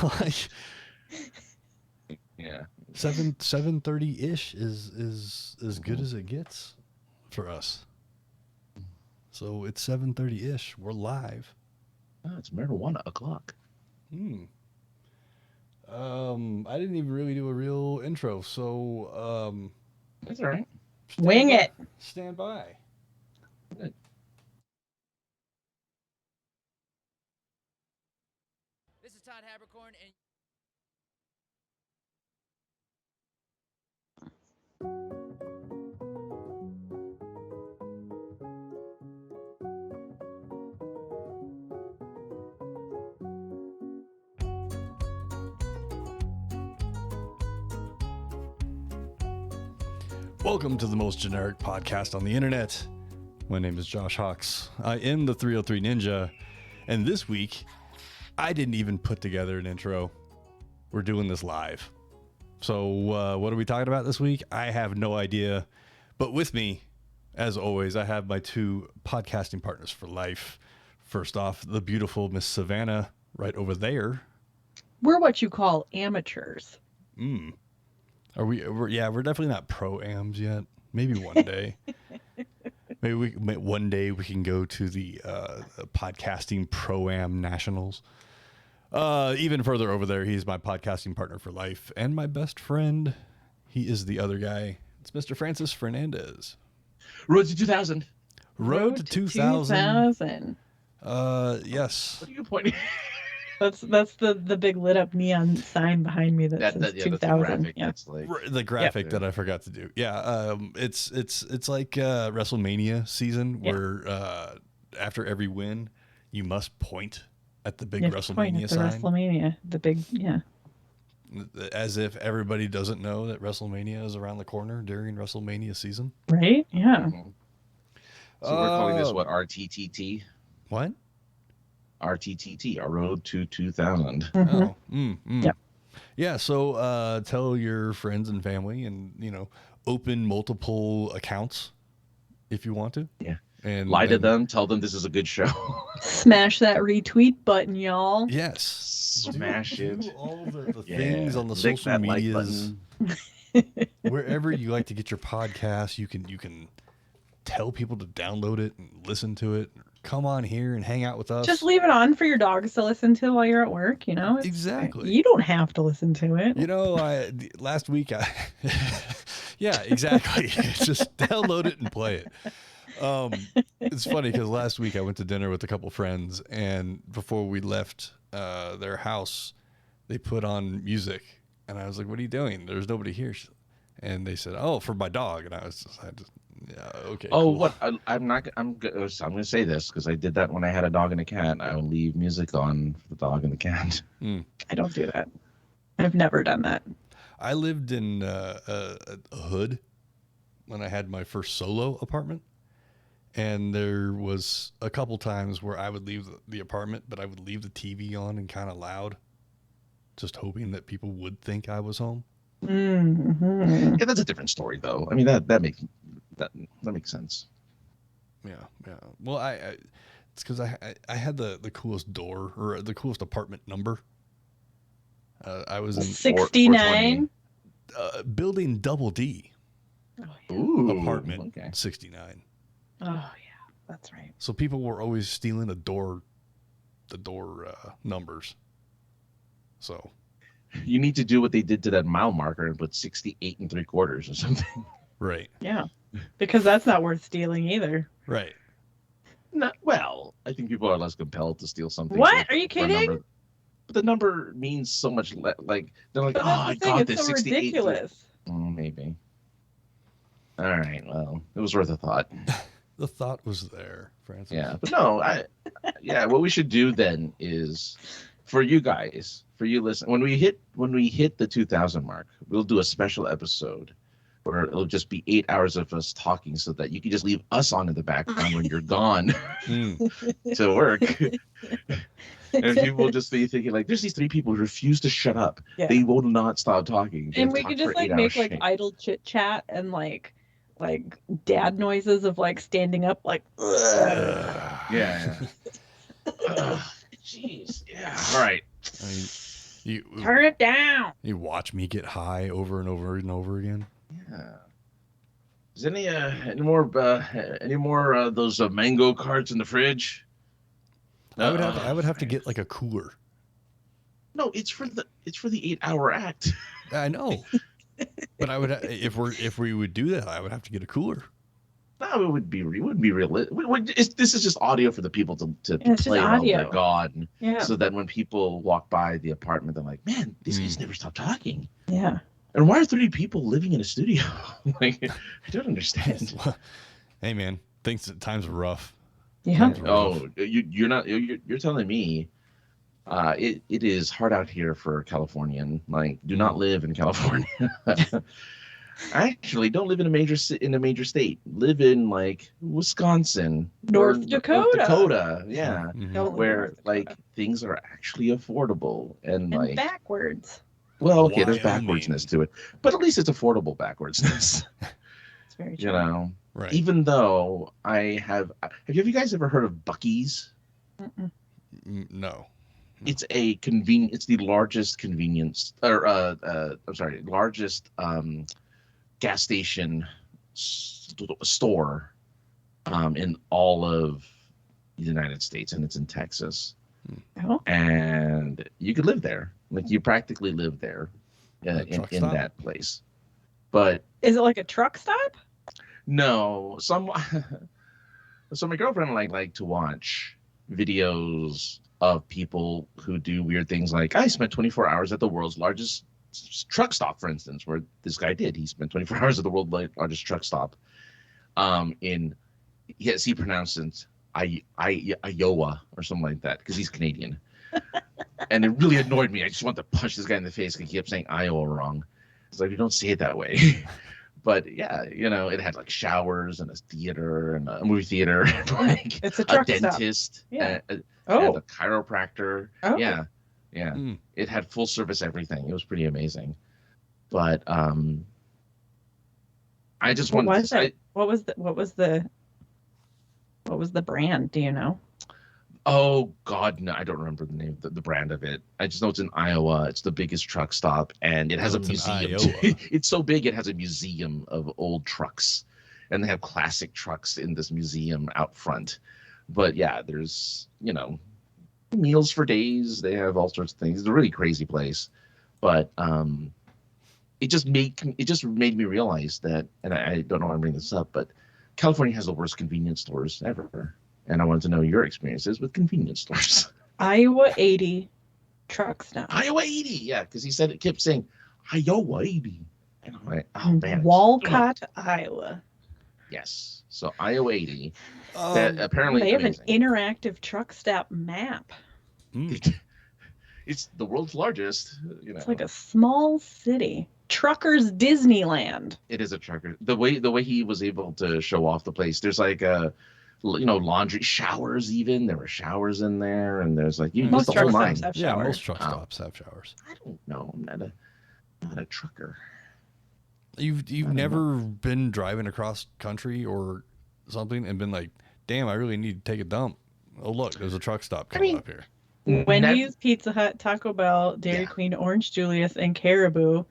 Like, Yeah. 7:30 ish is as good as it gets for us. So it's 7:30 ish. We're live. Oh, it's marijuana o'clock. I didn't even really do a real intro, so That's all right. Wing it. Stand by. Good. This is Todd Habercorn, and Welcome to the most generic podcast on the internet. My name is Josh Hawks. I am the 303 Ninja, and this week, I didn't even put together an intro. We're doing this live. So what are we talking about this week? I have no idea. But with me, as always, I have my two podcasting partners for life. First off, the beautiful Miss Savanna right over there. We're what you call amateurs. We're definitely not pro-ams yet. Maybe one day. Maybe one day we can go to the podcasting pro-am nationals. Even further over there, he's my podcasting partner for life and my best friend. He is the other guy. It's Mr. Francis Fernandez. Road to 2000. Road to 2000. 2000. Yes. What are you pointing? That's the big lit up neon sign behind me that says That's the 2000. graphic. Yeah. That's like The graphic that I forgot to do. Yeah. It's like WrestleMania season where after every win, you must point at the big You have to point WrestleMania at the sign. WrestleMania, the big As if everybody doesn't know that WrestleMania is around the corner during WrestleMania season. right? Yeah. So we're calling this what? RTTT? What? RTTT, our Road to 2000. Mhm. Yep. Yeah, so tell your friends and family and, open multiple accounts if you want to. Yeah. And Lie to them, tell them this is a good show. Smash that retweet button, y'all. Yes. Smash do it. all the things on the Lick social that like medias. button. Wherever you like to get your podcast, you can tell people to download it and listen to it. Come on here and hang out with us. Just leave it on for your dogs to listen to while you're at work, It's- Exactly. You don't have to listen to it. Last week yeah, exactly. Just download it and play it. It's funny because last week I went to dinner with a couple friends, and before we left their house, they put on music, and I was like, "What are you doing? There's nobody here." And they said, "Oh, for my dog," and I just yeah, okay. Oh, cool. what? I'm going to say this because I did that when I had a dog and a cat. I will leave music on for the dog and the cat. I don't do that. I've never done that. I lived in a hood when I had my first solo apartment. And there was a couple times where I would leave the apartment, but I would leave the TV on and kind of loud, just hoping that people would think I was home. Mm-hmm. Yeah, that's a different story, though. I mean, that makes sense. Yeah. Well, it's because I had the coolest door or the coolest apartment number. I was in 69. Building Double D. Oh, yeah. Ooh, Apartment okay. 69. Oh, yeah. That's right. So people were always stealing the door numbers. So You need to do what they did to that mile marker and put 68 3/4 or something. right. Yeah. Because that's not worth stealing either. Right. Well, I think people are less compelled to steal something. What? Are you for a kidding? number. But the number means so much. Like they're like, But oh, that's I the thing, got it's this so 68. ridiculous. Maybe. All right. Well, it was worth a thought. The thought was there, Francis. Yeah, but no, what we should do then is for you guys, for you listen, when we hit the 2000 mark, we'll do a special episode where it'll just be 8 hours of us talking so that you can just leave us on in the background when you're gone to work. And people will just be thinking like, there's these three people who refuse to shut up. Yeah. They will not stop talking. And we could just like make like idle chit chat and like dad noises of like standing up like yeah. Jeez. Yeah. All right. Turn it down. You watch me get high over and over and over again. Yeah. Is any more those mango carts in the fridge? I would have to get like a cooler. No, it's for the 8-hour act. I know, but I would if we would do that, I would have to get a cooler. No, it wouldn't be real. This is just audio for the people to play while they're gone. Yeah. So that when people walk by the apartment, they're like, "Man, these guys never stop talking." Yeah. And why are 30 people living in a studio? Like, I don't understand. Hey, man, times are rough. Yeah. Oh, you're telling me. It is hard out here for Californian. Like, do not live in California. Actually, don't live in a major state. Live in like Wisconsin, North Dakota. Yeah, Don't where like things are actually affordable and like backwards. Well, okay, there's Wyoming. backwardsness to it, but at least it's affordable backwardsness. It's very true. You know, Right. even though have you guys ever heard of Buc-ee's? Mm-mm. No. It's it's the largest convenience largest gas station store in all of the United States, and it's in Texas. Oh. And you could live there. Like, you practically live there in that place. But Is it like a truck stop? no, so my girlfriend like to watch videos of people who do weird things, like I spent 24 hours at the world's largest truck stop, for instance, where this guy did. He spent 24 hours at the world's largest truck stop. He pronounced it Iowa or something like that because he's Canadian. And it really annoyed me. I just wanted to punch this guy in the face because he kept saying Iowa wrong. It's like, you don't say it that way. But yeah, it had like showers and a theater and a movie theater, and like It's a truck dentist, stop. Yeah. and a chiropractor. Oh. Yeah. It had full service everything. It was pretty amazing. But I just wanted to say, what was the brand? Do you know? oh God, no, I don't remember the name, the brand of it. I just know it's in Iowa. It's the biggest truck stop, and it has a museum. It's so big, it has a museum of old trucks, and they have classic trucks in this museum out front. But yeah, there's meals for days. They have all sorts of things. It's a really crazy place, but it just made me realize that, and I don't know why I'm bringing this up, but California has the worst convenience stores ever. And I wanted to know your experiences with convenience stores. Iowa 80 truck stop. Iowa 80, yeah, because it kept saying Iowa 80. And I'm like, oh man. Walcott, Iowa. Yes. So Iowa 80. That apparently they have an interactive truck stop map. It's the world's largest. It's like a small city. Truckers Disneyland. It is a trucker. The way he was able to show off the place. There's like a laundry, showers, even there were showers in there, and there's like most the truck whole line. stops have Yeah, showers. most truck stops have showers. I don't know. I'm not a trucker. You've never been driving across country or something and been like, damn, I really need to take a dump. Oh look, there's a truck stop coming up here. Wendy's, Pizza Hut, Taco Bell, Dairy Queen, Orange Julius, and Caribou.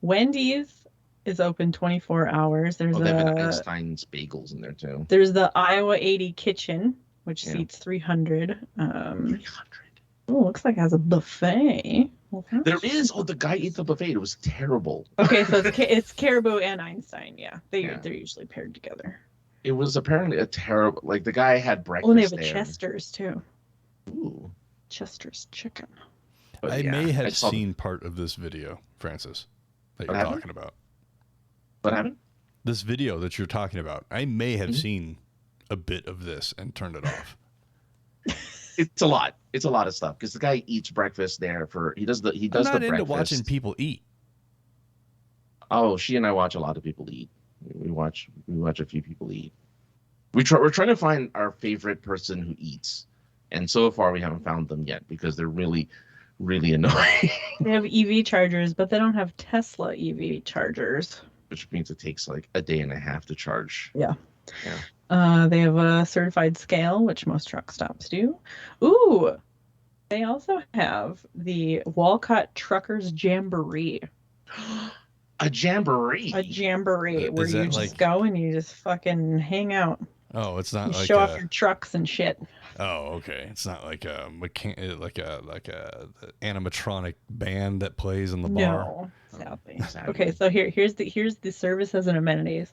Wendy's is open 24 hours. There's they have Einstein's bagels in there too. There's the Iowa 80 kitchen, which seats 300. 300. Oh, looks like it has a buffet. Well, there is. Oh, the guy ate the buffet. It was terrible. Okay, so it's Caribou and Einstein. Yeah, they're usually paired together. It was apparently a terrible. Like, the guy had breakfast. Oh, they have a there. Chester's too. Ooh. Chester's chicken. But I may have seen part of this video, Francis, that you're talking about. What happened? This video that you're talking about, I may have seen a bit of this and turned it off. It's a lot. It's a lot of stuff because the guy eats breakfast there he does the breakfast. I'm not into watching people eat. Oh, she and I watch a lot of people eat. We watch a few people eat. We're trying to find our favorite person who eats, and so far we haven't found them yet because they're really, really annoying. They have EV chargers, but they don't have Tesla EV chargers. Which means it takes like a day and a half to charge. Yeah. They have a certified scale, which most truck stops do. Ooh, They also have the Walcott Truckers Jamboree. A jamboree. A jamboree where Is you that just like- go and you just fucking hang out. Oh, it's not You like show off your trucks and shit. Oh, okay. It's not like a like a animatronic band that plays in the bar. No, sadly. Sadly. Okay, so here's the services and amenities: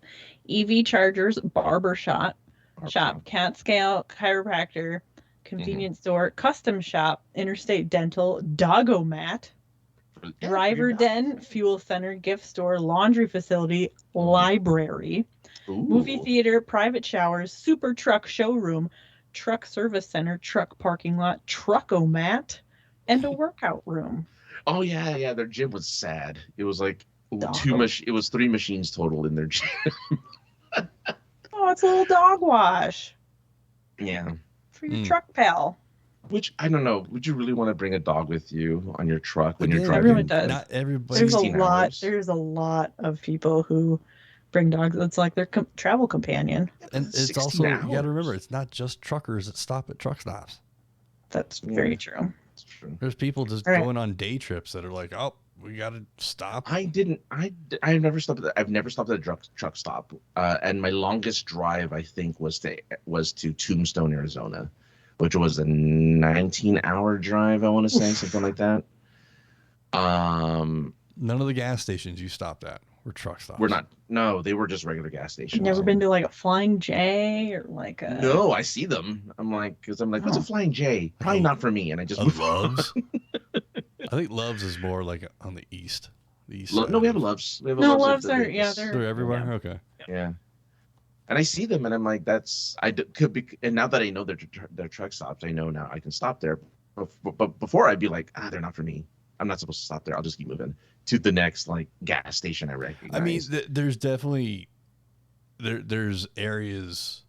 EV chargers, barber shop, cat scale, chiropractor, convenience store, custom shop, interstate dental, doggo-mat, Yeah, driver you're den, fuel center, gift store, laundry facility, library, Ooh. movie theater, private showers, super truck showroom, truck service center, truck parking lot, trucko-mat, and a workout room. Oh yeah. Their gym was sad. It was like Dog. It was 3 machines total in their gym. Oh, it's a little dog wash Yeah. for your truck pal. Which I don't know. Would you really want to bring a dog with you on your truck when you're Again, driving? Everyone does. Not everybody. There's a 16 lot. hours. There's a lot of people who bring dogs. It's like their travel companion. And it's 16 also you got hours. to remember, it's not just truckers that stop at truck stops. That's Yeah. very true. That's true. There's people just All right. going on day trips that are like, oh, we got to stop. I've never stopped at a truck stop. And my longest drive I think was to Tombstone, Arizona, which was a 19-hour drive, I want to say, something like that. None of the gas stations you stopped at were truck stops. They were just regular gas stations. You've never been to like a Flying J or like a No, I see them. I'm like, what's a Flying J? Probably not for me. And I just move on. Loves. I think Loves is more like on the east. The east. No, side we have of- Loves. We have No, Loves Loves are Vegas. They're everywhere. Yeah. Okay. Yeah. And I see them, and I'm like, could be. And now that I know they're truck stops, I know now I can stop there. But before I'd be like, they're not for me. I'm not supposed to stop there. I'll just keep moving to the next like gas station I recognize. I mean, there's definitely there's areas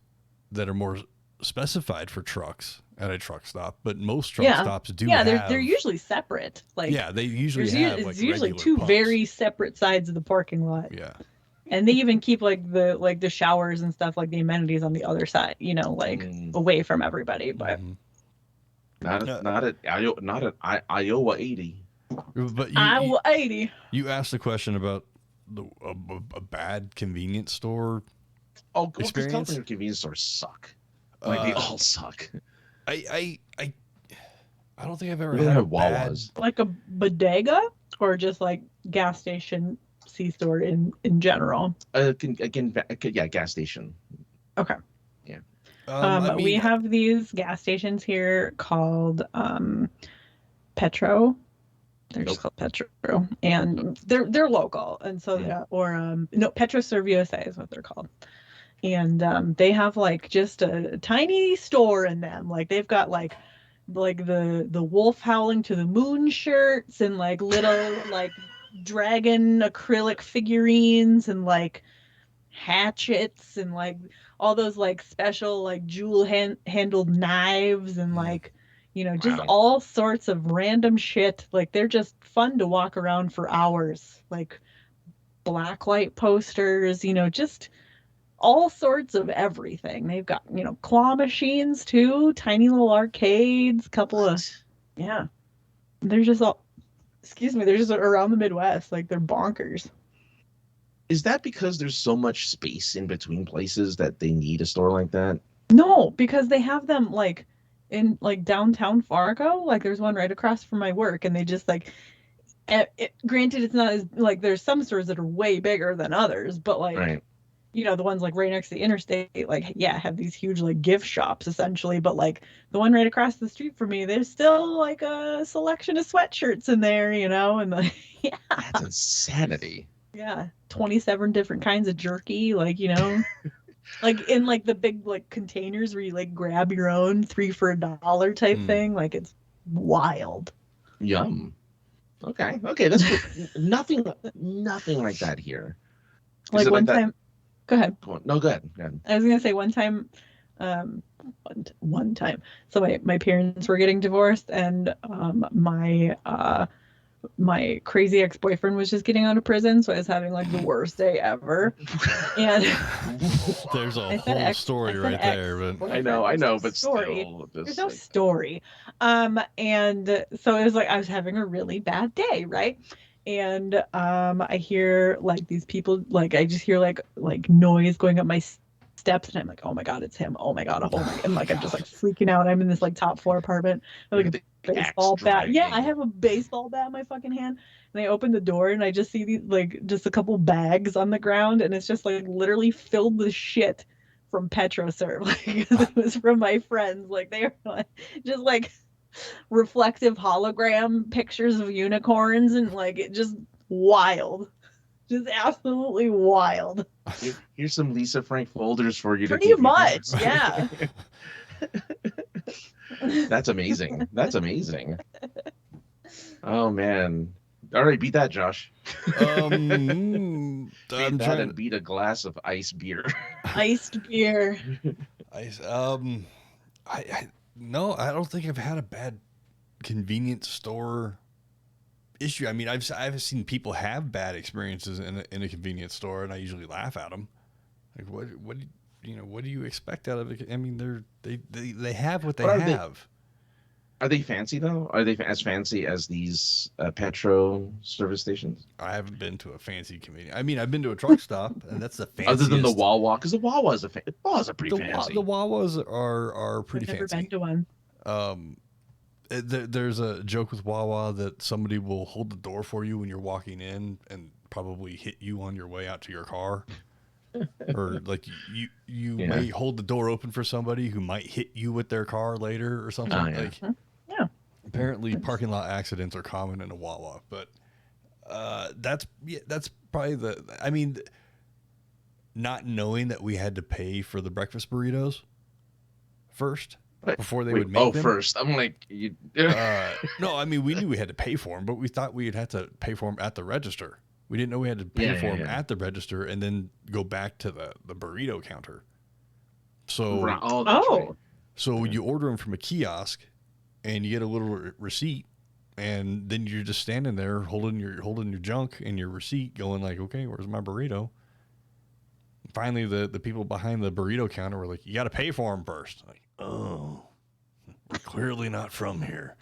that are more specified for trucks at a truck stop, but most truck stops do. Yeah, have, they're usually separate. Like yeah, they usually there's have it's like usually regular two pumps. very separate sides of the parking lot. Yeah. And they even keep like the showers and stuff, like the amenities on the other side, away from everybody. But Mhm. not at Iowa 80. But Iowa 80. you asked a question about a bad convenience store. Oh, because Experience? California convenience stores suck. Like they all suck. I don't think I've ever We had don't a have bad. Wawas. Like a bodega or just like gas station C-store in general. Gas station. Okay. Yeah. I mean, We have these gas stations here called Petro. They're just called Petro, and they're local, and so Petro Serve USA is what they're called, and they have like just a tiny store in them. Like they've got like the wolf howling to the moon shirts and like little like dragon acrylic figurines and like hatchets and like all those like special like jewel handled knives and like just Wow. all sorts of random shit. Like they're just fun to walk around for hours. Like blacklight posters, just all sorts of everything. They've got claw machines too, tiny little arcades, couple of yeah. They're just all they're just around the Midwest. Like they're bonkers. Is that because there's so much space in between places that they need a store like that? No, because they have them like in like downtown Fargo. Like there's one right across from my work, and they just like. Granted, it's not as like there's some stores that are way bigger than others, but like Right. The ones like right next to the interstate, like have these huge like gift shops essentially. But like the one right across the street from me, there's still like a selection of sweatshirts in there, and like That's insanity. Yeah, 27 different kinds of jerky, like like in like the big like containers where you like grab your own 3 for $1 type thing. Like it's wild. Yum. Okay, that's good. nothing like that here. Is Like it one that? time, go ahead. No, go ahead. Go ahead. I was gonna say one time, one time. So my parents were getting divorced, and my my crazy ex-boyfriend was just getting out of prison, so I was having like the worst day ever. And There's a I said whole ex- story I said right there, but ex-boyfriend. I There's know, no but story. still, There's just no like, story. And so it was like I was having a really bad day, right? And I hear like these people, like I just hear like noise going up my steps, and I'm like, oh my god, it's him! Oh my god, oh my god! And like I'm just like freaking out. I'm in this like top floor apartment. I have, like a baseball bat. Yeah, I have a baseball bat in my fucking hand. And I open the door and I just see these like just a couple bags on the ground, and it's just like literally filled with shit from PetroServe. Like it was from my friends. Like they are just like reflective hologram pictures of unicorns, and like it just wild. Just absolutely wild. Here's some Lisa Frank folders for you. Pretty much, yeah. That's amazing. That's amazing. Oh man. All right, beat that, Josh. I'm Beat that trying and beat a glass of ice beer. Iced beer. I no, I don't think I've had a bad convenience store issue. I mean, I've seen people have bad experiences in a convenience store, and I usually laugh at them. Like, what do you expect out of it? I mean, they have what they have. Are they fancy though? Are they as fancy as these Petro service stations? I haven't been to a fancy convenience. I mean, I've been to a truck stop, and that's the fanciest. Other than the Wawa, because the Wawa is pretty fancy. The Wawas are pretty I've never fancy. been to one. There's a joke with Wawa that somebody will hold the door for you when you're walking in and probably hit you on your way out to your car. Or like you may hold the door open for somebody who might hit you with their car later or something. Oh, yeah. Like, yeah. Apparently parking lot accidents are common in a Wawa, but that's probably I mean, not knowing that we had to pay for the breakfast burritos first before they would make them. First. I'm like, you. No, I mean, we knew we had to pay for them, but we thought we'd have to pay for them at the register. We didn't know we had to pay for them at the register and then go back to the burrito counter. So, so you order them from a kiosk and you get a little receipt, and then you're just standing there holding your junk and your receipt going like, okay, where's my burrito? Finally, the people behind the burrito counter were like, you got to pay for them first. Like, oh, we're clearly not from here.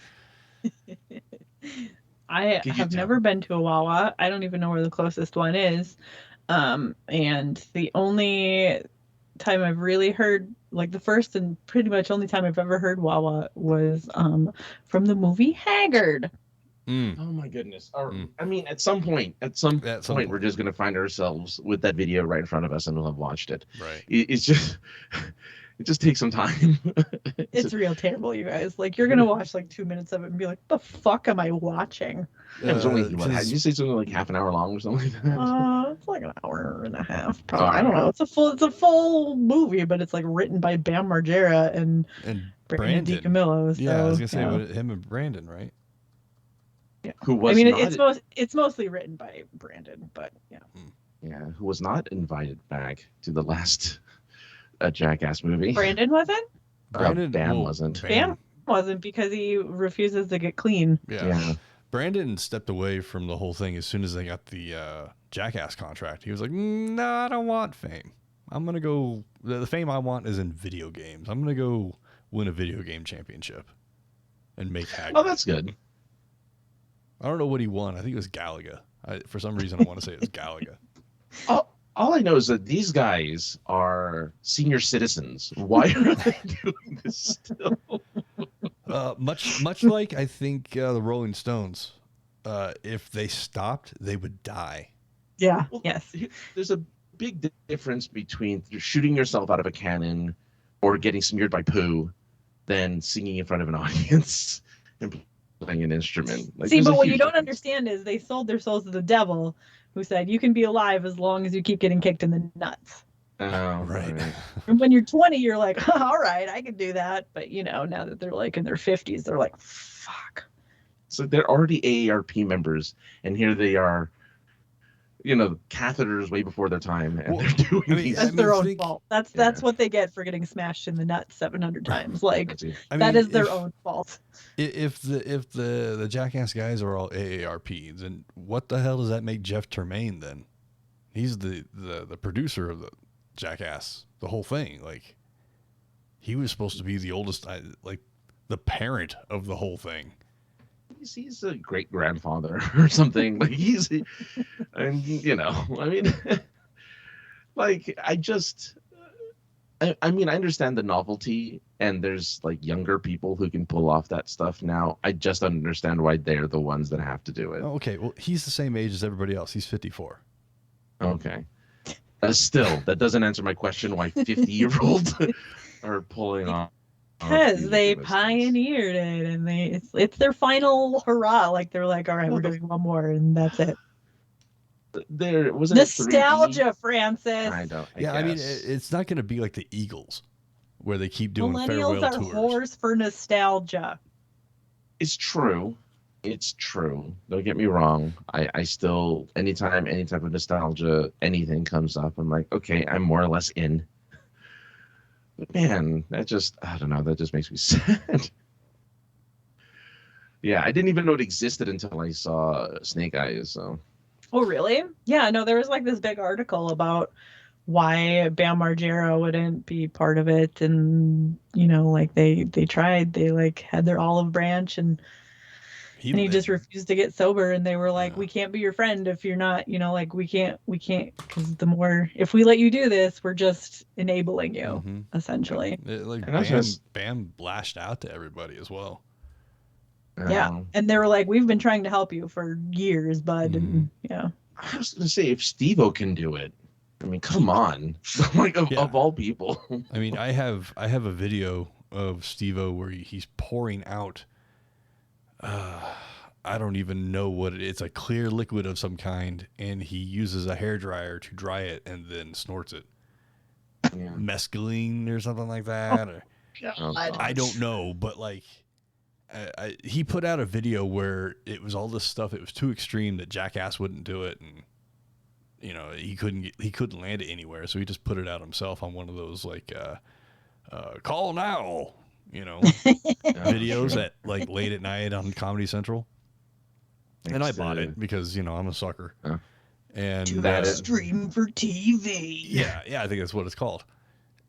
I have never been to a Wawa. I don't even know where the closest one is. And the only time I've really heard, like the first and pretty much only time I've ever heard Wawa was from the movie Haggard. Oh my goodness. I mean, at some point, we're just going to find ourselves with that video right in front of us and we'll have watched it. Right. It just takes some time. It's real terrible, you guys. Like, you're going to watch like 2 minutes of it and be like, the fuck am I watching? It was only, did you say something like half an hour long or something like that? It's like an hour and a half. Probably. I don't know. It's a full movie, but it's like written by Bam Margera and Brandon DiCamillo. So, yeah, I was going to say him and Brandon, right? Yeah. Who was it's mostly written by Brandon, but yeah. Yeah, who was not invited back to the last Jackass movie. Brandon wasn't? Bam wasn't. Bam wasn't because he refuses to get clean. Yeah. Brandon stepped away from the whole thing as soon as they got the Jackass contract. He was like, no, I don't want fame. I'm going to go, the fame I want is in video games. I'm going to go win a video game championship and make Haggard. Oh, that's good. I don't know what he won. I think it was Galaga. For some reason, I want to say it was Galaga. All I know is that these guys are senior citizens. Why are they doing this still? Much like I think the Rolling Stones, if they stopped, they would die. Yeah. Well, yes. There's a big difference between shooting yourself out of a cannon or getting smeared by poo than singing in front of an audience and playing an instrument. Like, see, but what you don't understand is they sold their souls to the devil, who said you can be alive as long as you keep getting kicked in the nuts. Oh, right. And when you're 20, you're like, all right, I can do that. But now that they're like in their 50s, they're like, fuck. So they're already AARP members, and here they are catheters way before their time, and Well, they're doing I mean, these. That's their own think- fault. That's what they get for getting smashed in the nuts 700 times. Like That's it. I that mean, is their if- own fault. If the Jackass guys are all AARP, then what the hell does that make Jeff Tremaine then? He's the producer of the Jackass, the whole thing. Like, he was supposed to be the oldest, like the parent of the whole thing. He's a great grandfather or something. Like and I mean, like I mean, I understand the novelty, and there's like younger people who can pull off that stuff now. I just don't understand why they're the ones that have to do it. Oh, okay, well, he's the same age as everybody else. He's 54. Okay. Still, that doesn't answer my question why 50-year-olds are pulling off. Because they ridiculous things. pioneered it, and it's their final hurrah. Like they're like, all right, we're doing one more, and that's it. There wasn't Nostalgia, Francis. I don't. I mean, guess. it's not going to be like the Eagles, where they keep doing Millennials farewell are tours. whores for nostalgia. It's true. It's true. Don't get me wrong. I still, anytime any type of nostalgia, anything comes up, I'm like, okay, I'm more or less in. But man, I don't know. That just makes me sad. Yeah, I didn't even know it existed until I saw Snake Eyes. So. Oh, really? Yeah, no, there was like this big article about why Bam Margera wouldn't be part of it, and like they tried, they like had their olive branch, and he just refused to get sober, and they were like, we can't be your friend if you're not, like we can't, because the more, if we let you do this, we're just enabling you, essentially. Like And Bam lashed out to everybody as well. Yeah, and they were like, we've been trying to help you for years, bud, and yeah. I was gonna say, if Steve-O can do it, I mean, come on, like of all people. I mean, I have a video of Steve-O where he's pouring out. I don't even know what it is. It's a clear liquid of some kind, and he uses a hairdryer to dry it and then snorts it. Yeah. Mescaline or something like that. Oh, I don't know, but like, he put out a video where it was all this stuff. It was too extreme that Jackass wouldn't do it, and he couldn't land it anywhere, so he just put it out himself on one of those like call now, videos at like late at night on Comedy Central. And I bought it because I'm a sucker. And Too extreme for TV. Yeah, I think that's what it's called.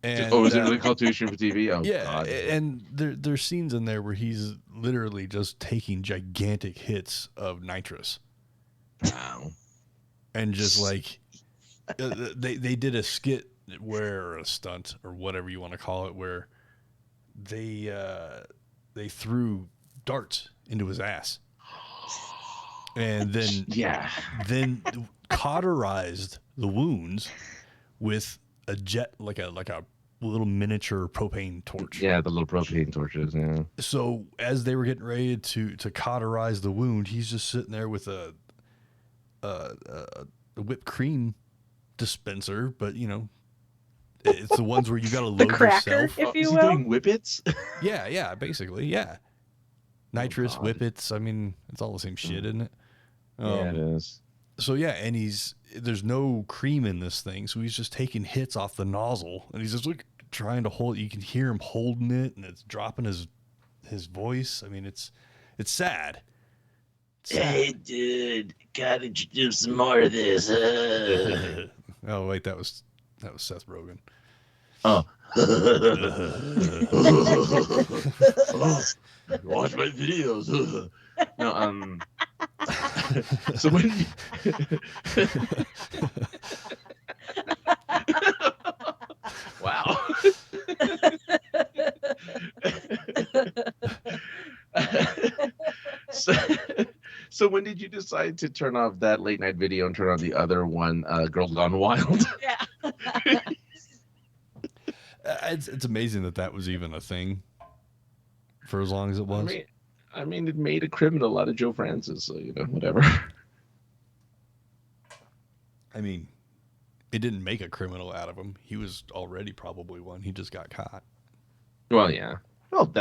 And, is it really called Too Extreme for TV? Oh, yeah, God. and there's scenes in there where he's literally just taking gigantic hits of nitrous. Wow. And just like they did a skit or a stunt or whatever you want to call it, where they threw darts into his ass, and then cauterized the wounds with a jet, like a little miniature propane torch. Yeah, the little propane torches. Yeah. So as they were getting ready to cauterize the wound, he's just sitting there with a whipped cream dispenser, but it's the ones where you got to load cracker, yourself. if you Is he will. doing whippets? Yeah, basically, yeah. Nitrous, God. whippets. I mean, it's all the same shit, isn't it? Yeah, it is. So yeah, and there's no cream in this thing, so he's just taking hits off the nozzle, and he's just like trying to hold. You can hear him holding it, and it's dropping his voice. I mean, it's sad. Hey, dude, gotta do some more of this. Oh wait, that was Seth Rogen. Oh. Watch my videos. No, so when wow. So when did you decide to turn off that late night video and turn on the other one, Girl Gone Wild? Yeah. It's amazing that was even a thing for as long as it was. I mean, it made a criminal out of Joe Francis, so whatever. I mean, it didn't make a criminal out of him. He was already probably one. He just got caught. Well, yeah. No,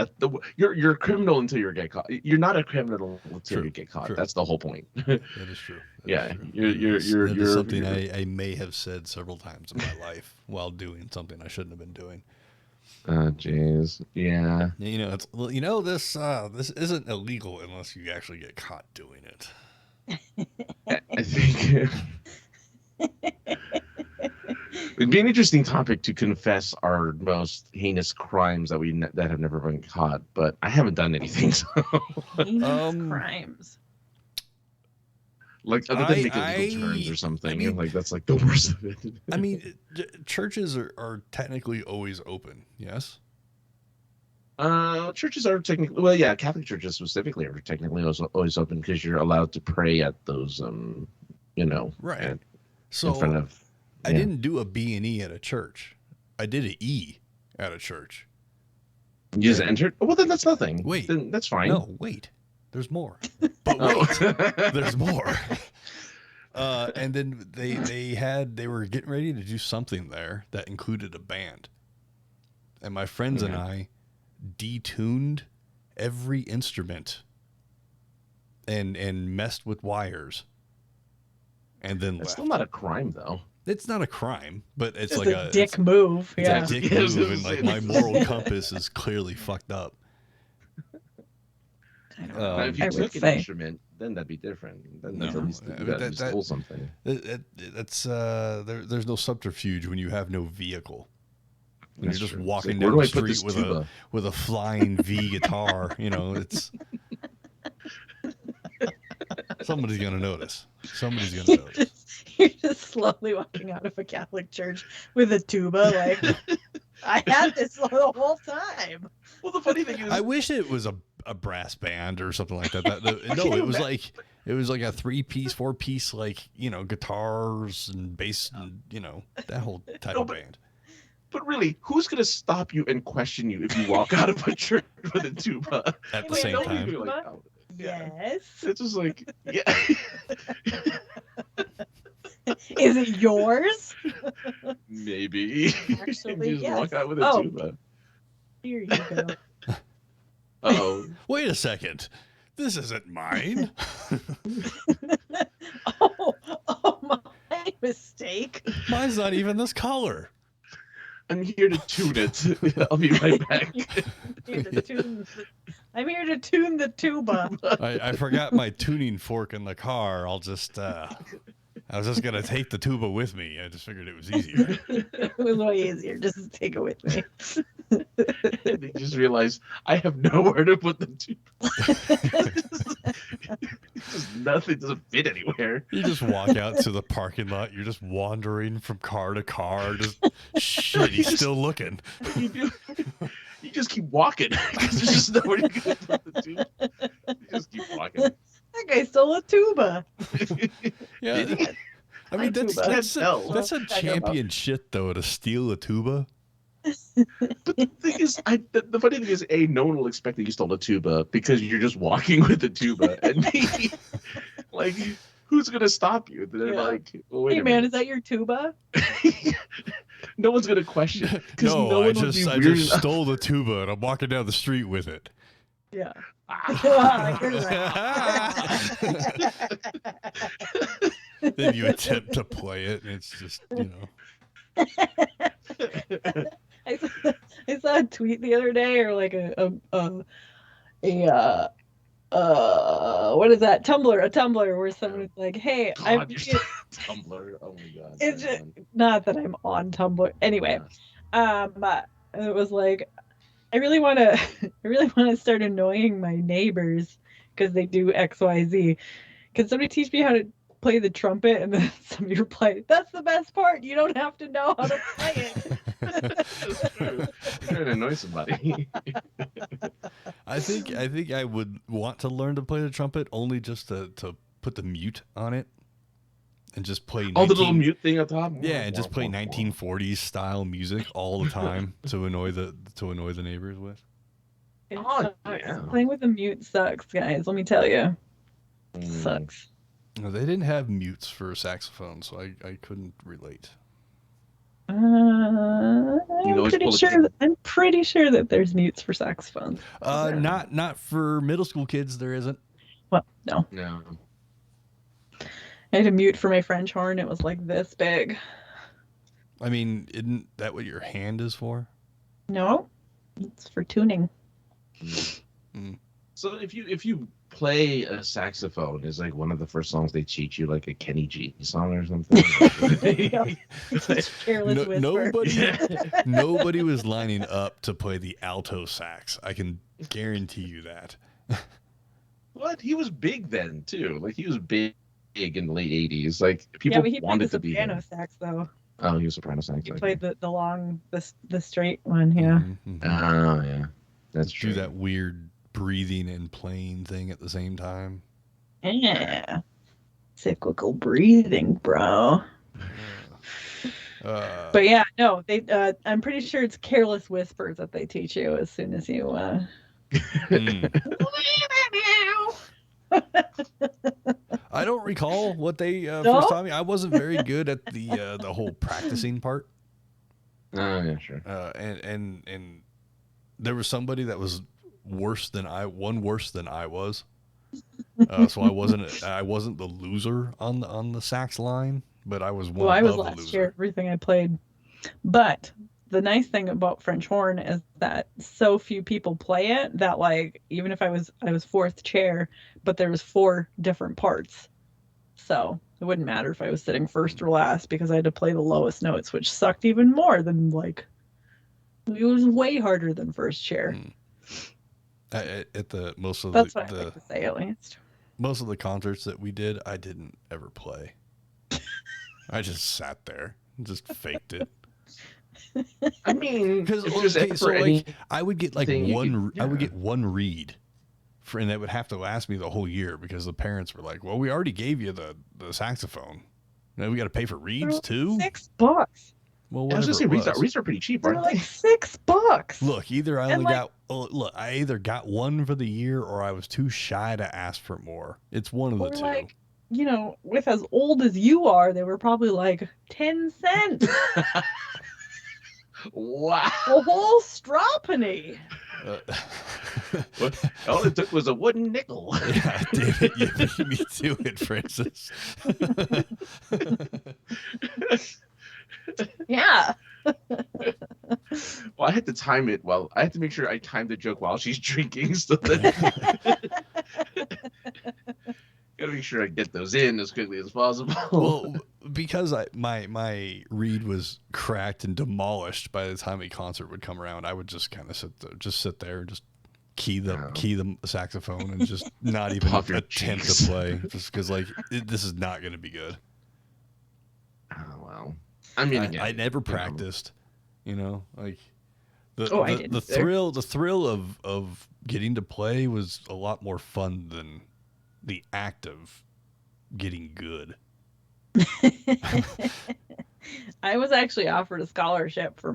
you're a criminal until you get caught. You're not a criminal until you get caught. True. That's the whole point. That is true. Yeah, That is something you're I may have said several times in my life while doing something I shouldn't have been doing. Oh, jeez. Yeah. This isn't illegal unless you actually get caught doing it. I think it'd be an interesting topic to confess our most heinous crimes that have never been caught, but I haven't done anything. So, Crimes. like other than making legal turns or something, I mean, like that's like the worst of it. I mean, churches are technically always open. Yes. Churches are technically, well, yeah, Catholic churches specifically are technically always open because you're allowed to pray at those, Right. So in front of. I didn't do a B&E at a church. I did an E at a church. You just entered. Oh, well, then that's nothing. Wait. Then that's fine. No, wait. There's more. But wait, there's more. And then they were getting ready to do something there that included a band. And my friends and I detuned every instrument and messed with wires. And then It's still not a crime, though. It's not a crime, but it's Just like a dick move. Yeah. It's a dick move, and like my moral compass is clearly fucked up. Now, if you took an instrument, then that'd be different. Then that's at least you stole something. That's there's no subterfuge when you have no vehicle. When That's you're just true. walking Like, down where the do I put this street tuba? with a flying V guitar, it's somebody's gonna notice. Somebody's gonna notice. You're just slowly walking out of a Catholic church with a tuba, like I had this the whole time. Well, the funny thing is, I wish it was a brass band or something like that. No, it was like a 3-piece, 4-piece, guitars and bass and that whole type of band. But really, who's gonna stop you and question you if you walk out of a church with a tuba At the Wait, same nobody time? do Like, oh, yeah. Yes. It's just like, yeah. Is it yours? Maybe. Actually, You just yes. walk out with a tuba. Here you go. Uh-oh. Wait a second. This isn't mine. Oh, my mistake. Mine's not even this color. I'm here to tune it. I'll be right back. I'm here to tune the tuba. I forgot my tuning fork in the car. I was just gonna take the tuba with me. I just figured it was easier. It was way easier just to take it with me. They just realized I have nowhere to put the tuba. Just nothing doesn't fit anywhere. You just walk out to the parking lot. You're just wandering from car to car. Just shit. He's still looking. You just keep walking because there's just nowhere to put the tuba. You just keep walking. That guy stole a tuba. Yeah. Did he? I mean, that's a champion shit though, to steal a tuba. But the thing is, the funny thing is, no one will expect that you stole a tuba because you're just walking with the tuba, and B, like, who's gonna stop you? They're like, well, wait Hey a man, minute. is that your tuba? No one's gonna question. No, I just stole the tuba and I'm walking down the street with it. Yeah. Then you attempt to play it, and it's just I saw a tweet the other day, or like a what is that? A Tumblr where someone was like, "Hey, I'm Tumblr." Oh my god. It's just, not that I'm on Tumblr. Anyway, it was like, I really want to start annoying my neighbors because they do XYZ. Can somebody teach me how to play the trumpet? And then somebody replied, "That's the best part. You don't have to know how to play it." That's true. You're trying to annoy somebody. I think I would want to learn to play the trumpet only just to put the mute on it and just play the little mute thing up top. Yeah, and just play 1940s style music all the time to annoy the neighbors with. Playing with a mute sucks, guys. Let me tell you, sucks. No, they didn't have mutes for saxophone, so I couldn't relate. You always pull a I'm pretty sure that there's mutes for saxophones. Not for middle school kids. There isn't. Well, no. No. I had a mute for my French horn. It was like this big. I mean, isn't that what your hand is for? No, it's for tuning. So if you play a saxophone, is like one of the first songs they teach you like a Kenny G song or something? Careless whisper. Nobody was lining up to play the alto sax. I can guarantee you that. What? He was big then too. Like he was big in the late '80s. Like people wanted to be him. Soprano sax though. Oh, he was soprano sax. He played the long, the straight one. Yeah. Oh yeah, that's true. Do that weird breathing and playing thing at the same time. Yeah. Cyclical breathing, bro. But yeah, no, they. I'm pretty sure it's careless whispers that they teach you as soon as you. I don't recall what they first taught me. I wasn't very good at the whole practicing part. Oh yeah, sure. And there was somebody that was worse than I was. So I wasn't the loser on the sax line, but I was one. Well, I was of the last loser. year. Everything I played, but the nice thing about French horn is that so few people play it that like even if I was fourth chair, but there was 4 different parts, so it wouldn't matter if I was sitting first or last because I had to play the lowest notes, which sucked even more than like it was way harder than first chair. At the most of That's the, what I like to say at least. most of the concerts that we did, I didn't ever play. I just sat there and just faked it. I mean, Because I would get like I would get one read, and that would have to last me the whole year because the parents were like, "Well, we already gave you the saxophone. Now we got to pay for reeds too." $6. Well, I was whatever gonna say it was. reeds are pretty cheap, They're aren't like they? $6. Look, either I And only like- I either got one for the year or I was too shy to ask for more. It's one of the Or two. like, you know, with as old as you are, they were probably like 10 cents. Wow. A whole strawpenny. All it took was a wooden nickel. Yeah, David, you beat me to it, Francis. Yeah. Well, I had to time it I had to make sure I timed the joke while she's drinking, so that gotta make sure I get those in as quickly as possible. Well, because my reed was cracked and demolished by the time a concert would come around, I would just kind of sit there and just key the saxophone and just not even Puff your attempt cheeks. to play, just because like this is not going to be good. Oh well. I mean, I never practiced, like I didn't the thrill of getting to play was a lot more fun than the act of getting good. I was actually offered a scholarship for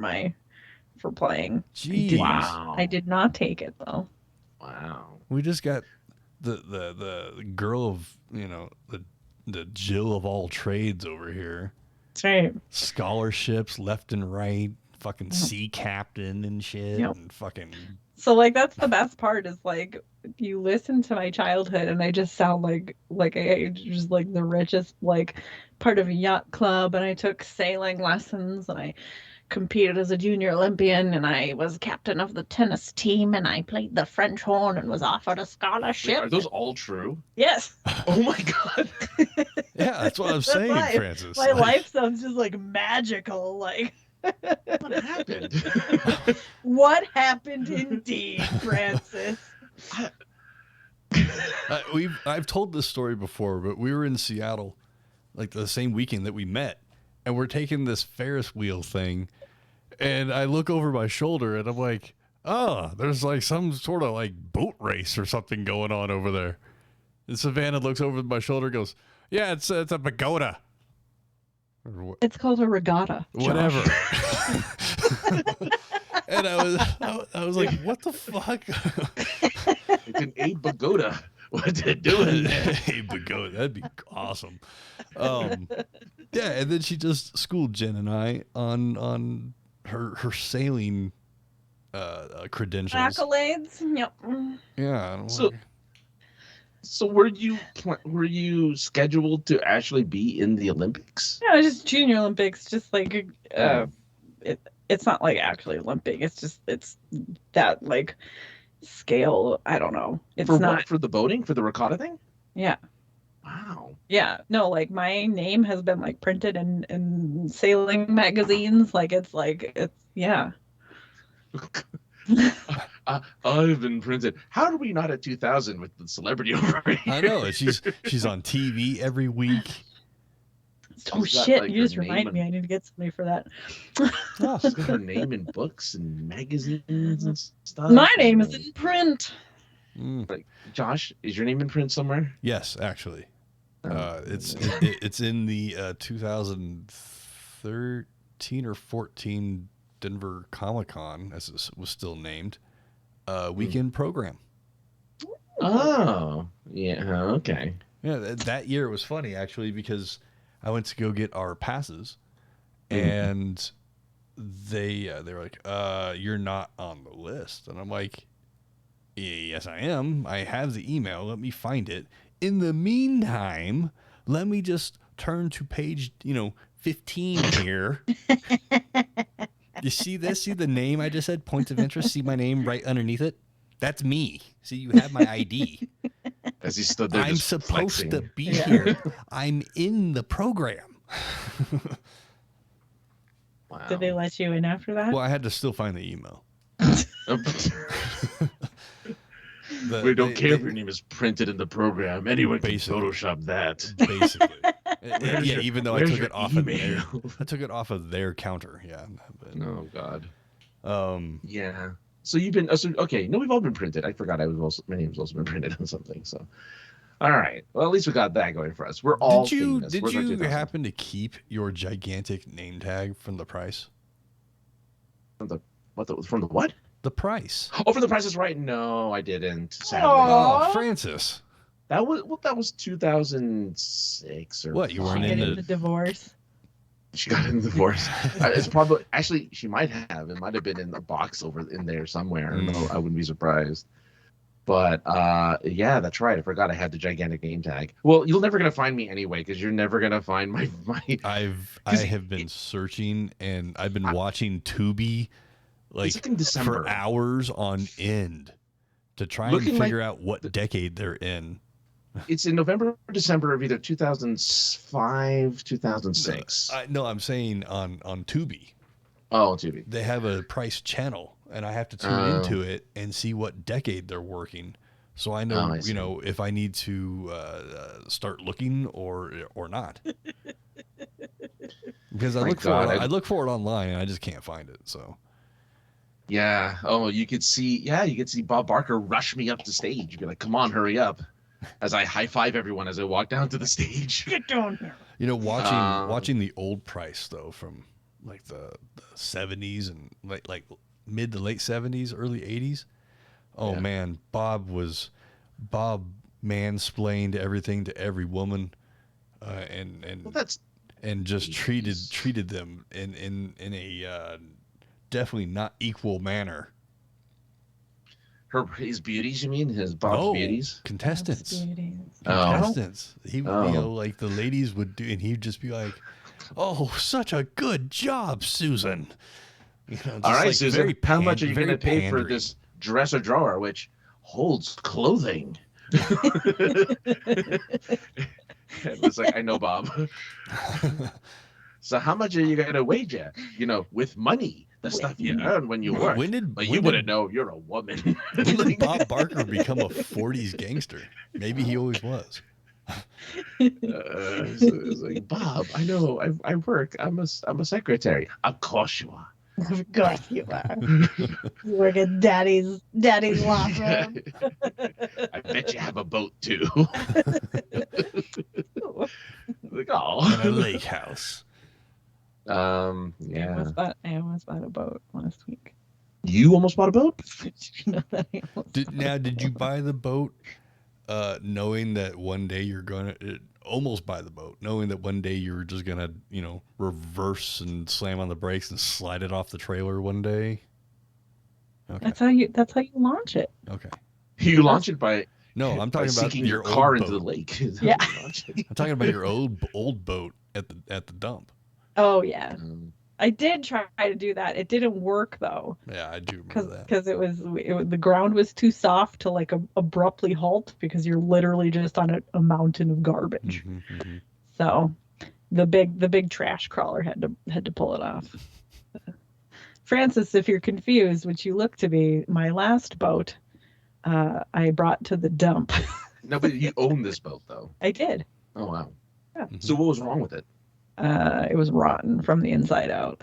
playing. Jeez. Wow. I did not take it though. Wow. We just got the girl of the Jill of all trades over here. That's right. Scholarships left and right, fucking sea captain and shit, Yep. and fucking. So like that's the best part is like you listen to my childhood and I just sound like I just like the richest like part of a yacht club, and I took sailing lessons and I competed as a junior Olympian and I was captain of the tennis team and I played the French horn and was offered a Wait, scholarship. are those all true? Yes. Oh my god. Yeah, that's what I'm That's saying, why Francis. My life sounds just like magical. Like What happened? what happened indeed, Francis? I've told this story before, but we were in Seattle like the same weekend that we met, and we're taking this Ferris wheel thing, and I look over my shoulder and I'm like, oh, there's like some sort of like boat race or something going on over there. And Savanna looks over my shoulder and goes, yeah, it's a pagoda. It's called a regatta. Josh. Whatever. And I was like, what the fuck? It's an A pagoda. What's it doing? Hey, pagoda, that'd be awesome. Yeah, and then she just schooled Jen and I on her sailing credentials. Accolades. Yep. Yeah. I'm So- like, So were you scheduled to actually be in the Olympics? Yeah, it's just Junior Olympics. Just like it's not like actually Olympic. It's that like scale. I don't know. It's For not. what? For the boating? For the regatta thing? Yeah. Wow. Yeah. No, like my name has been like printed in sailing magazines. Yeah. I've been printed. How are we not at 2000 with the celebrity over here? I know she's on TV every week. Oh She's got, shit! like, You her just name reminded me. I need to get somebody for that. Oh, She's got her name in books and magazines and stuff. My name is in print. Josh, is your name in print somewhere? yes, actually, Oh. it's in the 2013 or 14 Denver Comic-Con, as it was still named, weekend program. Oh, yeah. Okay. Yeah, that year it was funny actually because I went to go get our passes, Mhm. and they were like, "You're not on the list," and I'm like, "Yes, I am. I have the email. Let me find it. In the meantime, let me just turn to page 15 here." You see this? See the name I just said? Points of interest. See my name right underneath it? That's me. See, you have my ID. As he stood there, I'm just supposed flexing. to be Yeah. here. I'm in the program. Wow. Did they let you in after that? Well, I had to still find the email. We don't care if your name is printed in the program. Anyone can Basically. Photoshop that. Basically. Where's Yeah, your- even though I where's took your it off of their, email? I took it off of their counter. Yeah. But, Oh God. yeah. So you've been okay. No, we've all been printed. I forgot my name's also been printed on something. So, all right. Well, at least we got that going for us. We're all famous. Did Where's our you 2000? happen to keep your gigantic name tag from the price? From the what? The price. Oh, for the Price is Right. No, I didn't. Sadly. Aw. Oh, Francis. That was 2006 or What, you weren't She in get the- in the divorce. She got in the divorce. It's probably actually she might have. It might have been in the box over in there somewhere. No, I wouldn't be surprised. But yeah, that's right. I forgot I had the gigantic name tag. Well, you're never gonna find me anyway because you're never gonna find my. I 'Cause have been searching, and I've been watching Tubi It's like in December. for hours on end to try Looking and like figure out what decade they're in. It's in November or December of either 2005, 2006. No, I'm saying on Tubi. Oh, Tubi. They have a price channel, and I have to tune Oh. into it and see what decade they're working, so I know Oh, I see. if I need to start looking or not. Because I My look God, for it, I look for it online and I just can't find it. So Yeah. Oh, you could see. Yeah, you could see Bob Barker rush me up the stage. Be like, "Come on, hurry up!" As I high five everyone as I walk down to the stage. Get down here. watching the old price though from like the 70s and like mid to late 70s, early 80s. Oh Yeah. man, Bob mansplained everything to every woman, Well, that's and just treated them in a definitely not equal manner. his beauties. You mean Bob's beauties? Contestants. Oh. Contestants. He would, Oh. like the ladies would do, and he'd just be like, "Oh, such a good job, Susan." Just All right, like Susan. very How much are you very going to pay for pandering. this dresser drawer, which holds clothing? It's like, I know, Bob. So how much are you going to wager? With money, the stuff you earn when you work. When did But you wouldn't know you're a woman. when did Bob Barker become a 40s gangster? Maybe he always was. It's like, Bob, I know, I work. I'm a secretary. Of course you are. Of course you are. You work at Daddy's law firm. I bet you have a boat too. Like, oh. In a lake house. Yeah. I almost bought a boat last week. You almost bought a boat? Did you know that I almost bought a Did you boat? buy the boat knowing that one day you're going to almost buy the boat, knowing that one day you're just going to, reverse and slam on the brakes and slide it off the trailer one day? Okay. That's how you launch it. Okay. You launch it by No, I'm talking about sinking your your car old into the boat. lake. Yeah. I'm talking about your old boat at the dump. Oh yeah. Um, I did try to do that. It didn't work though. Yeah, I do remember that. Because the ground was too soft to like abruptly halt because you're literally just on a mountain of garbage. Mm-hmm, mm-hmm. So the big trash crawler had to pull it off. Francis, if you're confused, which you look to be, my last boat, I brought to the dump. no, but you own this boat though. I did. Oh wow. Yeah. Mhm. So what was wrong with it? It was rotten from the inside out,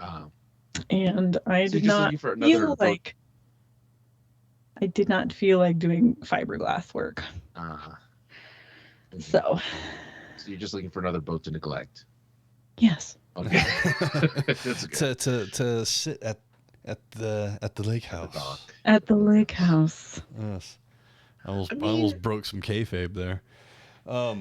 and I So you're did just not looking for another feel boat? like I did not feel like doing fiberglass work. So So you're just looking for another boat to neglect. yes, Okay. That's good. to sit at the lake The house. dock. at the lake house. Yes. I I mean- almost broke some kayfabe there.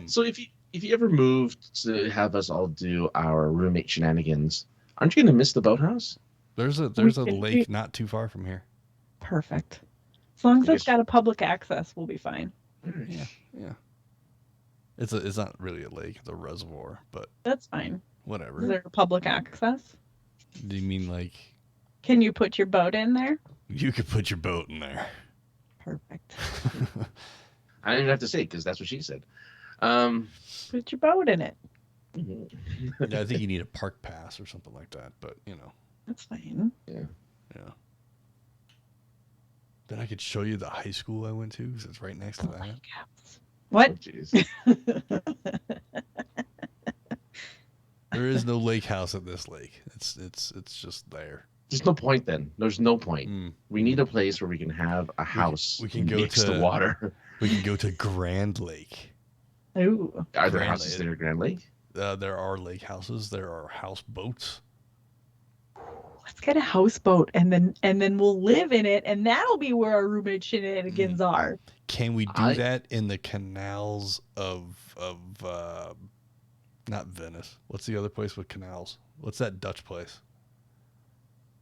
So if you ever moved to have us all do our roommate shenanigans, aren't you gonna miss the boathouse? There's a can lake not too far from here. Perfect. As long as I it's guess- got a public access, we'll be fine. Yeah. It's not really a lake, it's a reservoir, but That's fine. Is whatever. there public access? Do you mean like Can you put your boat in there? you could put your boat in there? Perfect. I didn't even have to say because that's what she said. Put your boat in it. Yeah, I think you need a park pass or something like that, but That's fine. yeah. Then I could show you the high school I went to because it's right next to The that. lake house. Oh, What? jeez. There is no lake house at this lake. It's just there. There's no point then. There's no point. Mm. We need a place where we can have a house. we can go next to- to water. We can go to Grand Lake. Ooh. Are there Grand houses Lake. there, Grand Lake? There are lake houses. There are houseboats. Let's get a houseboat and then we'll live in it, and that'll be where our roommate shenanigans are. Can we do I- that in the canals of not Venice? What's the other place with canals? What's that Dutch place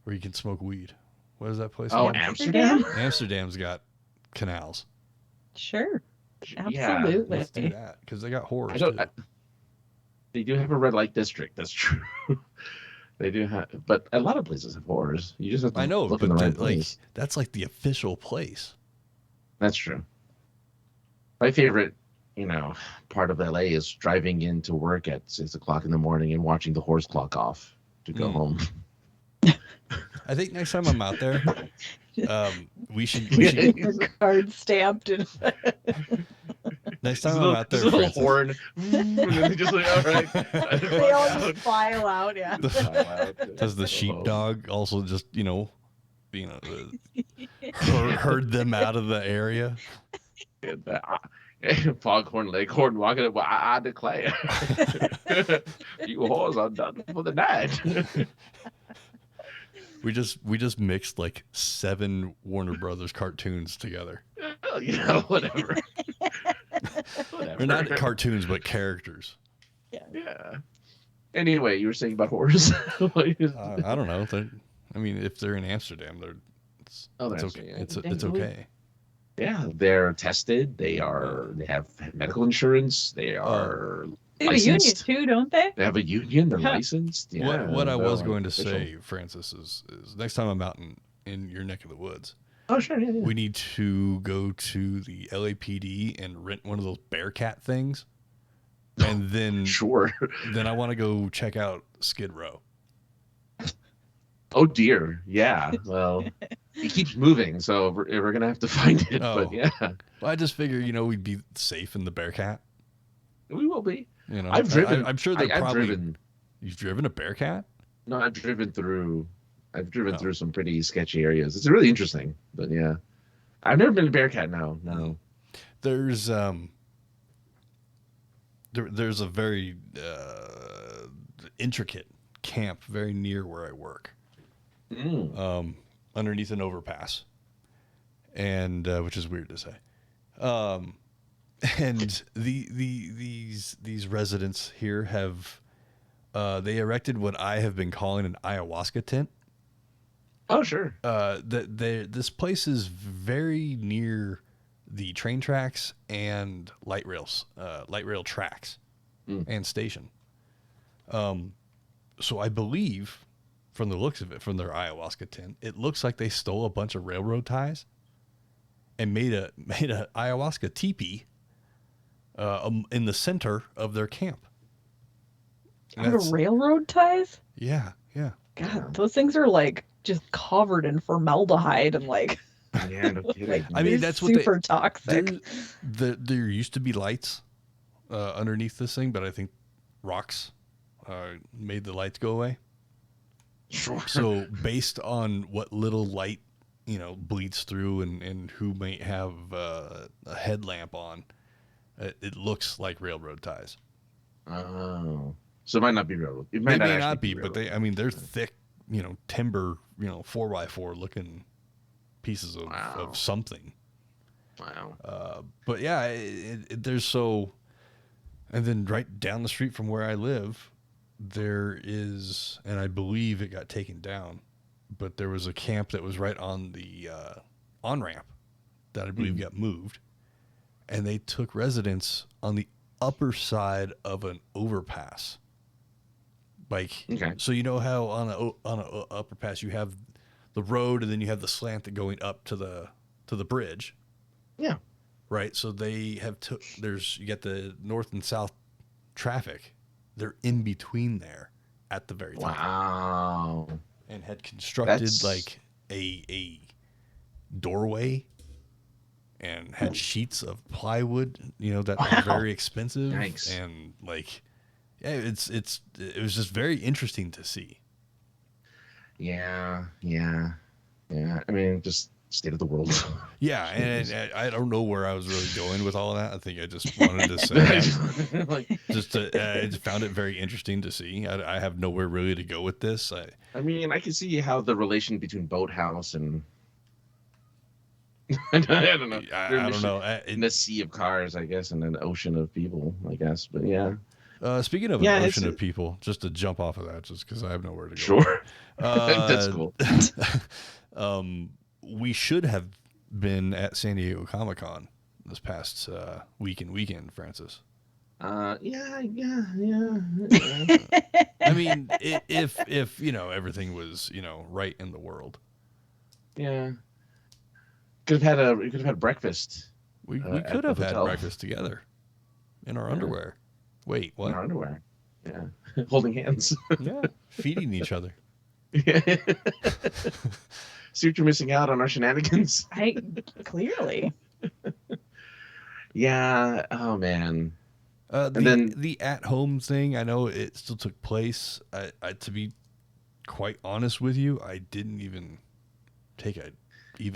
where you can smoke weed? What is that place? Oh, again? Amsterdam? Amsterdam's got canals. Sure. Yeah. Absolutely. Let's do that because they got horrors I don't. too. They do have a red light district. That's true. They do have, but a lot of places have horrors. You just have to I know, look but in the right like place. that's like the official place. That's true. My favorite, part of LA is driving into work at 6:00 in the morning and watching the horse clock off to go Mm. home. I think next time I'm out there, we should Your card stamped and next time There's a I'm little, out there, there's a little Francis, horn, and then they just like, all right. they all just file out. Yeah. does the sheepdog also just herd them out of the area? Foghorn Leghorn walking up. I declare, you whores are done for the night. We just mixed like 7 Warner Brothers cartoons together. Well, whatever. Or not cartoons, but characters. Yeah. Anyway, you were saying about horrors. I don't know. If they're in Amsterdam, it's Oh, it's they're okay. Amsterdam, It's okay. Yeah, they're tested. They have medical insurance. They are They have a union licensed. too, don't they? They have a union. They're Huh. licensed. Yeah, What I they're, was like, going to official. say, Francis, is next time I'm out in your neck of the woods, Oh, sure. Yeah, yeah. we need to go to the LAPD and rent one of those Bearcat things, and then Sure. then I want to go check out Skid Row. Oh dear. Yeah. Well, it keeps moving, so we're gonna have to find it. Oh. But yeah, Well, I just figure we'd be safe in the Bearcat. we will be. I've driven. I'm sure they're I've probably. driven. You've driven a Bearcat? No, I've driven through. I've driven Oh. through some pretty sketchy areas. It's really interesting. But yeah, I've never been to Bearcat. No. There's there's a very intricate camp very near where I work, underneath an overpass, and which is weird to say, And these residents here have they erected what I have been calling an ayahuasca tent. Oh, sure. This place is very near the train tracks and light rail tracks and station. So I believe, from the looks of it, from their ayahuasca tent, it looks like they stole a bunch of railroad ties and made a ayahuasca teepee in the center of their camp. Out of railroad ties? Yeah. God, those things are like just covered in formaldehyde and like. Yeah, no kidding. I mean, that's what super toxic. There used to be lights underneath this thing, but I think rocks made the lights go away. Sure. So based on what little light, bleeds through and who may have a headlamp on, it looks like railroad ties. Oh. So it might not be railroad. It They might may actually not be, but railroad. they're thick, timber, 4x4 looking pieces of Wow. something. Wow. But yeah, there's so, and then right down the street from where I live, there is, and I believe it got taken down, but there was a camp that was right on the on-ramp that I believe got moved, and they took residents on the upper side of an overpass. Like, Okay. so you know how on a upper pass you have the road and then you have the slant that going up to the bridge. Yeah. Right. So they have you get the north and south traffic. They're in between there at the very top. Wow. And had constructed That's- like a doorway and had sheets of plywood, that are very expensive. Yikes. And like, yeah, it was just very interesting to see. Yeah. I mean, just state of the world. Yeah, and I don't know where I was really going with all of that. I think I just wanted to say that. Like, I just found it very interesting to see. I have nowhere really to go with this. I mean, I can see how the relation between Boathouse and I don't know. I Their don't mission know. in a sea of cars, I guess, and an ocean of people, I guess. But yeah, Speaking of Yeah, an it's- ocean of people, just to jump off of that, just because I have nowhere to go. sure. That's That's cool. We should have been at San Diego Comic-Con this past weekend, Francis. Yeah. I mean, if everything was right in the world, Yeah. We could have had breakfast we at could the have had hotel. breakfast together in our underwear. Wait, in what? our underwear. Yeah. Holding hands. Yeah, feeding each other. See what you're missing out on our shenanigans. Clearly. Yeah. Oh man. The at-home thing, I know it still took place. I to be quite honest with you, I didn't even take a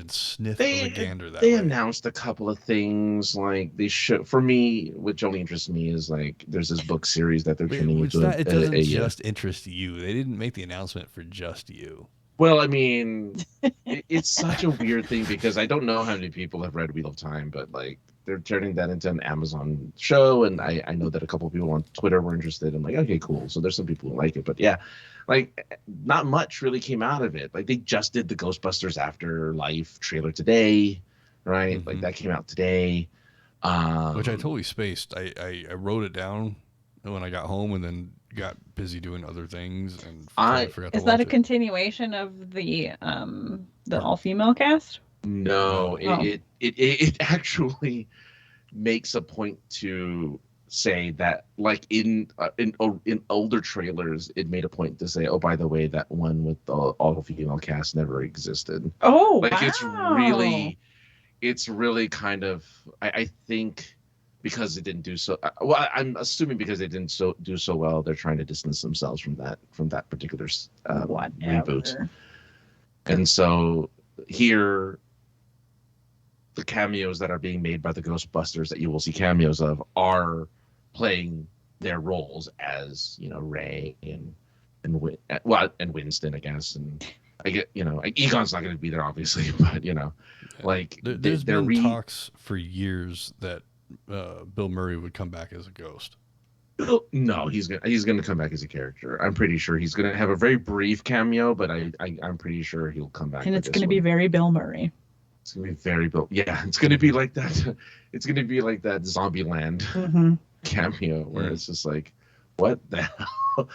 sniff of a gander that They way. announced a couple of things, like they should. For me, which only interests me is like there's this book series that they're turning Which into. it doesn't just interest you. They didn't make the announcement for just you. Well, I mean, it's such a weird thing because I don't know how many people have read Wheel of Time, but like they're turning that into an Amazon show, and I know that a couple of people on Twitter were interested. I'm like, okay, cool. So there's some people who like it, but yeah, like not much really came out of it. Like they just did the Ghostbusters Afterlife trailer today, right? Mhm. Like that came out today. Which I totally spaced. I wrote it down when I got home and then got busy doing other things and I- forgot to Is that a watch it. continuation of the all-female cast? No, Oh. it actually makes a point to say that, like in older trailers, it made a point to say, oh, by the way, that one with the all-female cast never existed. Oh, Like wow. it's really kind of, I think because it didn't do so well. I'm assuming because they didn't do so well, they're trying to distance themselves from that particular reboot. Whatever. And so here, the cameos that are being made by the Ghostbusters that you will see cameos of are playing their roles as, Ray and Winston, I guess. And I get, Egon's not going to be there, obviously, but, like There's they're been talks for years that Bill Murray would come back as a ghost. No, he's gonna come back as a character. I'm pretty sure he's gonna have a very brief cameo, but I'm pretty sure he'll come back. And it's gonna be very Bill Murray. It's gonna be very Bill. Yeah, it's gonna be like that. It's gonna be like that Zombieland cameo where it's just like, what the hell?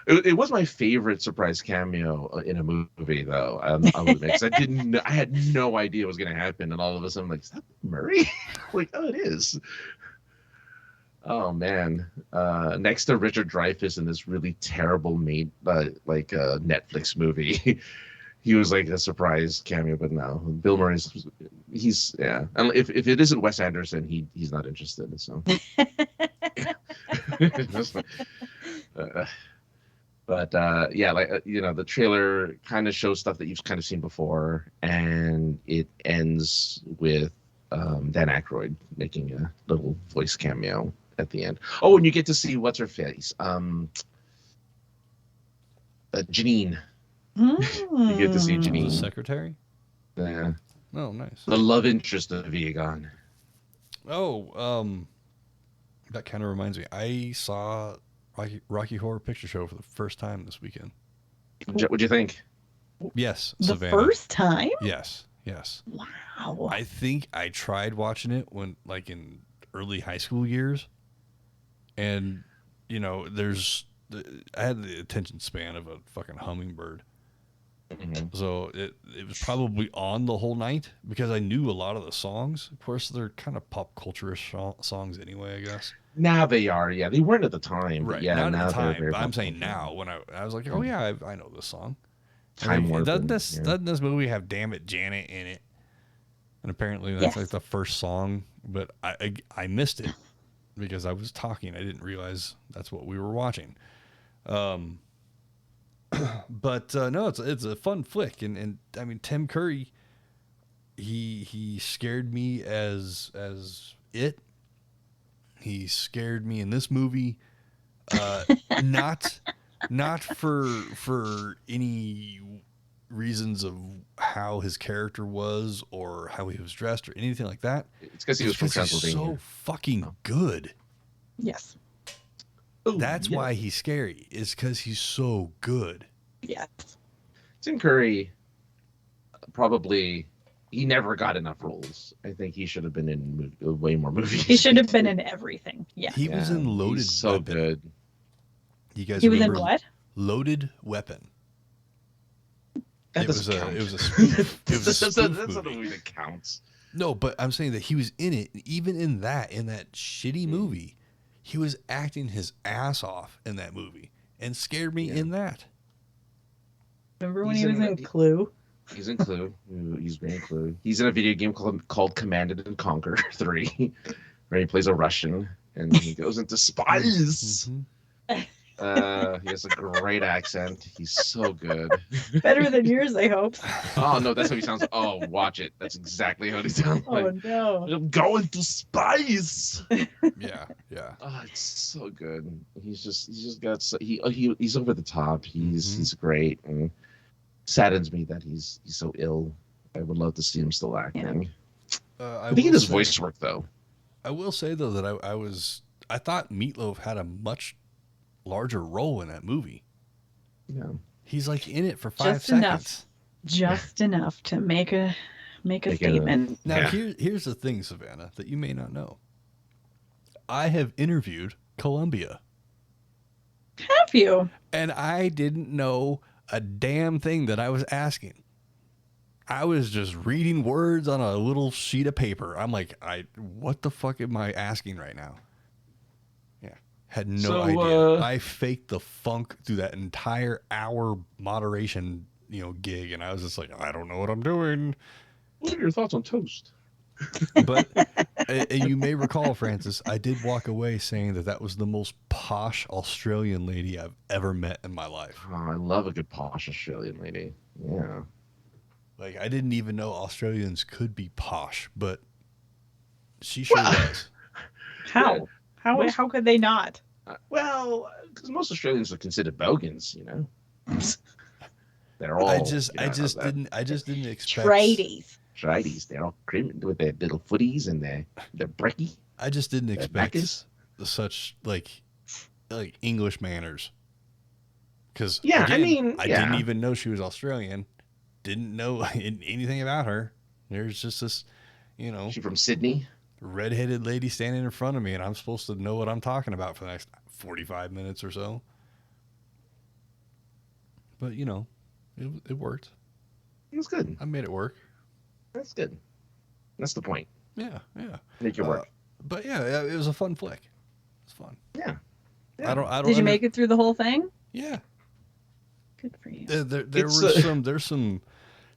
It was my favorite surprise cameo in a movie, though. I would admit, 'cause I had no idea what was gonna happen, and all of a sudden, I'm like, is that Murray? Like, oh, it is. Oh man! Next to Richard Dreyfuss in this really terrible Netflix movie, he was like a surprise cameo. But no, Bill Murray's and if it isn't Wes Anderson, he's not interested. So, the trailer kind of shows stuff that you've kind of seen before, and it ends with Dan Aykroyd making a little voice cameo at the end. Oh, and you get to see what's her face, Janine. You get to see The Janine, secretary. yeah, Oh, nice. the love interest of Egon. Oh, that kind of reminds me. I saw Rocky Horror Picture Show for the first time this weekend. What'd you think? Yes, The Savannah. first time? Yes. Wow. I think I tried watching it when, like, in early high school years, and I had the attention span of a fucking hummingbird. Mm-hmm. So it was probably on the whole night because I knew a lot of the songs. Of course, they're kind of pop culture-ish songs anyway, I guess. Now they are, yeah. They weren't at the time, but Right. yeah. Not now at the they're time, very but I'm pop saying culture. now when I was like, oh yeah, I know this song. Time Like, warping, doesn't this movie have "Damn It, Janet" in it? And apparently that's like the first song, but I missed it because I was talking. I didn't realize that's what we were watching. But no, it's a fun flick, and I mean Tim Curry, he scared me as it. He scared me in this movie, not for any reasons of how his character was or how he was dressed or anything like that. It's because he was from He's Transylvania. so fucking good. Yes. Ooh, That's yeah. why he's scary. Is because he's so good. Yes. Tim Curry probably he never got enough roles. I think he should have been in way more movies. He should have been in everything. Yeah. He was in Loaded he's so Weapon. good. You guys He was in remember what? Loaded Weapon? That It was doesn't count. It was a spoof. It was a that's spoof not a movie. movie that counts. No, but I'm saying that he was in it. Even in that shitty movie, he was acting his ass off in that movie and scared me in that. Remember when He's he was in- in Clue? He's in Clue. He's great in Clue. He's in a video game called Command and Conquer 3, where he plays a Russian and he goes into spies. Mhm. He has a great accent. He's so good. Better than yours, I hope. Oh no, that's how he sounds. Oh, watch it. That's exactly how he sounds like. Oh no. I'm going to spies. Yeah. Oh, it's so good. He's just got he's over the top. He's great, and saddens me that he's so ill. I would love to see him still acting. I think he will does say- voice work though. I will say though that I thought Meatloaf had a much larger role in that movie. Yeah. He's like in it for 5 Just seconds. enough. Just enough to make a Make a- statement. Now Yeah. here's the thing, Savannah, that you may not know. I have interviewed Columbia, Have you? and I didn't know a damn thing that I was asking. I was just reading words on a little sheet of paper. I'm like, what the fuck am I asking right now? Yeah, had no So, idea. I faked the funk through that entire hour moderation, gig, and I was just like, I don't know what I'm doing. What are your thoughts on toast? But and you may recall, Francis, I did walk away saying that was the most posh Australian lady I've ever met in my life. Oh, I love a good posh Australian lady. Yeah. Like, I didn't even know Australians could be posh, but she sure was. How? Yeah. How could they not? Well, because most Australians are considered bogans, They're all. I just didn't expect. Tradies. Tradies. They're all cream with their little footies and their brekkie. I just didn't expect is such like English manners. Because Yeah, again, I mean, I didn't even know she was Australian. Didn't know anything about her. There's just this, She from Sydney? redheaded lady standing in front of me, and I'm supposed to know what I'm talking about for the next 45 minutes or so. But it worked. It was good. I made it work. That's good. That's the point. Yeah. Make it work. But yeah, it was a fun flick. It's fun. Yeah. I don't. Did you make it through the whole thing? Yeah. Good for you. There's some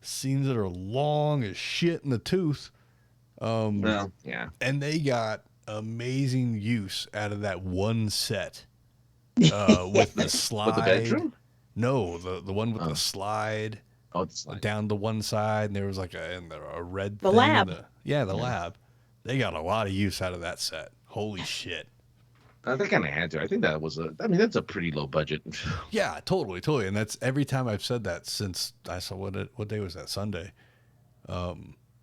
scenes that are long as shit in the tooth. Well, yeah. And they got amazing use out of that one set with the slide. With the bedroom? No, the one with the slide. Oh, the slide. Down to one side, and there was like a red The thing. lab. The lab. They got a lot of use out of that set. Holy shit. They kind of had to. I think that's a pretty low budget. Yeah, totally. And that's every time I've said that since I saw what day was that? Sunday.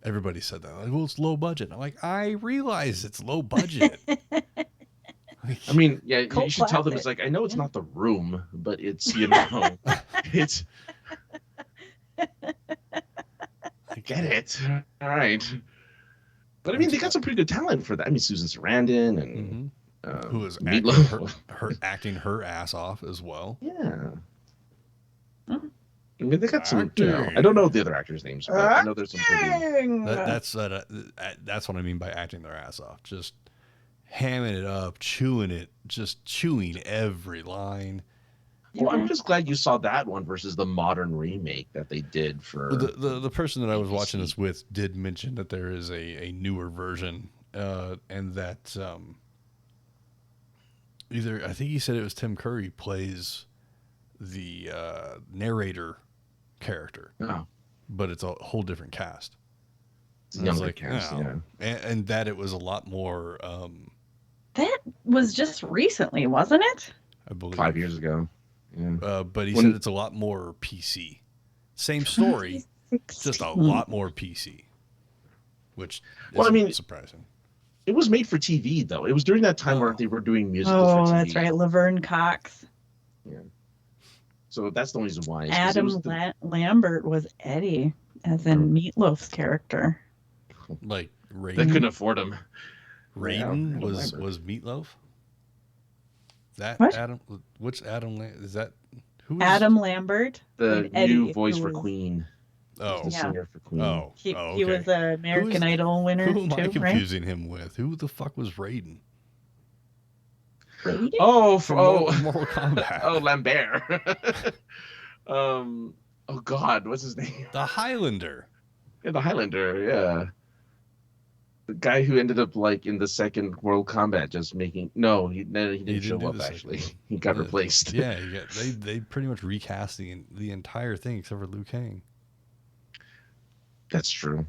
Everybody said that. Like, well, it's low budget. I'm like, I realize it's low budget. I mean, yeah, Cult you should tell them classic. it's like, I know it's not the room, but it's, it's. I get it. All right. But I mean, they got some pretty good talent for that. I mean, Susan Sarandon and who was Meatloaf. acting her ass off as well. Yeah. Mhm. I mean, they got some. Acting. I don't know the other actors' names, but I know there's some pretty. That's what I mean by acting their ass off. Just hamming it up, just chewing every line. Well, I'm just glad you saw that one versus the modern remake that they did for. The person that I was watching this with did mention that there is a newer version, and that I think he said it was Tim Curry plays the narrator character, but it's a whole different cast. It's a younger cast, yeah. And that it was a lot more. That was just recently, wasn't it? I believe 5 years ago. Yeah. But he said it's a lot more PC. Same story, just a lot more PC, which is surprising. It was made for TV, though. It was during that time where they were doing musicals for TV. Oh, that's right. Laverne Cox. Yeah. So that's the reason why. Adam Lambert was Eddie, as in Meatloaf's character. Like Raiden. They couldn't afford him. Raiden Yeah, was Meatloaf. That What? Adam? Which Adam? Is that who? Adam Lambert. The played Eddie, new voice who for was- Queen. Oh, The singer for Queen. oh, He okay. was an American Idol winner Who am I too, right? confusing him with? Who the fuck was Raiden? Raiden? Oh, From Mortal Kombat. Oh, Lambert. Oh God, what's his name? The Highlander. Yeah, the Highlander. Yeah, the guy who ended up like in the second World Combat, just making. No, he didn't show do up. the Actually, second he got replaced. Yeah, they pretty much recast the entire thing except for Liu Kang. That's true.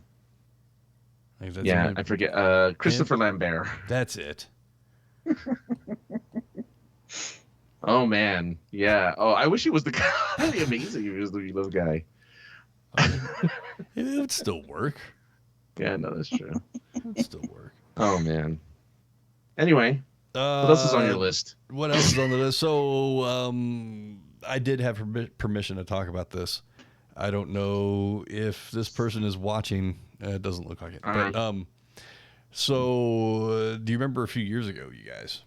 Like, that's Yeah, only- I forget. Christopher Lambert. That's it. Oh man, yeah. Oh, I wish he was the guy. That'd be amazing if he was the Meatloaf guy. It would still work. Yeah, no, that's true. It would still work. Oh man. Anyway, what else is on your list? What else is on the list? So, I did have permission to talk about this. I don't know if this person is watching. It doesn't look like it. But, so, do you remember a few years ago, you guys?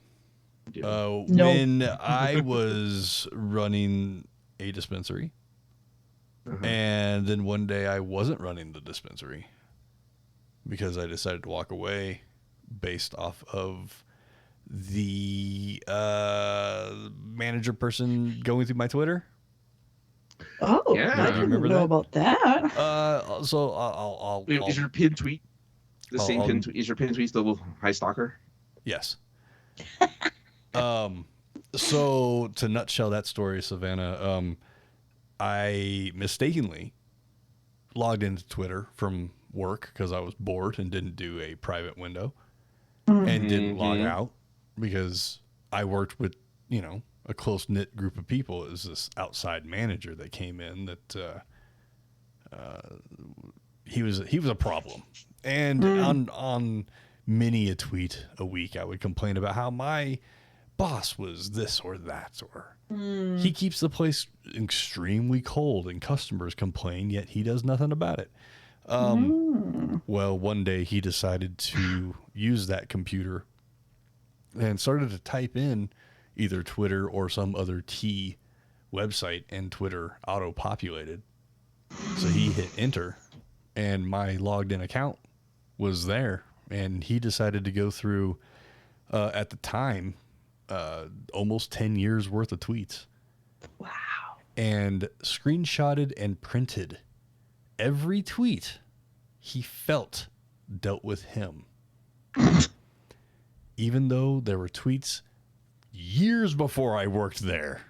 No. When I was running a dispensary, and then one day I wasn't running the dispensary because I decided to walk away based off of the manager person going through my Twitter. Oh, Yeah. I Do you didn't remember know that? about that. So I'll Is your pin tweet the same I'll- pin tweet? Is your pin tweet still High Stalker? yes. So to nutshell that story, Savannah, I mistakenly logged into Twitter from work because I was bored and didn't do a private window and didn't log out because I worked with, a close knit group of people. It was this outside manager that came in that, he was a problem. And on many a tweet a week, I would complain about how my boss was this or that, or he keeps the place extremely cold and customers complain, yet he does nothing about it. Well, one day he decided to use that computer and started to type in either Twitter or some other T website, and Twitter auto-populated. So he hit enter, and my logged in account was there, and he decided to go through, at the time, almost 10 years worth of tweets. Wow. And screenshotted and printed every tweet he felt dealt with him. Even though there were tweets years before I worked there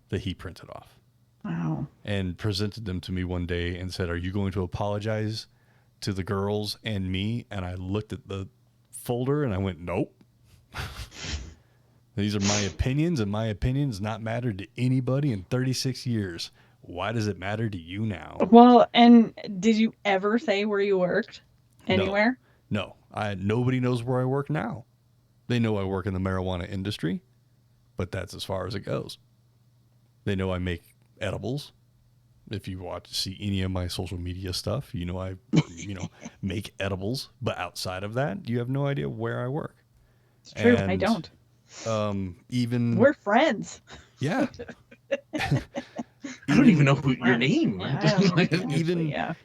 that he printed off. Wow. And presented them to me one day and said, "Are you going to apologize to the girls and me?" And I looked at the folder and I went, "Nope." These are my opinions, and my opinions not mattered to anybody in 36 years. Why does it matter to you now? Well, and did you ever say where you worked? Anywhere? No. Nobody knows where I work now. They know I work in the marijuana industry, but that's as far as it goes. They know I make edibles. If you see any of my social media stuff, you know I make edibles. But outside of that, you have no idea where I work. It's true. I don't. Even We're friends. Yeah. I don't even know your name.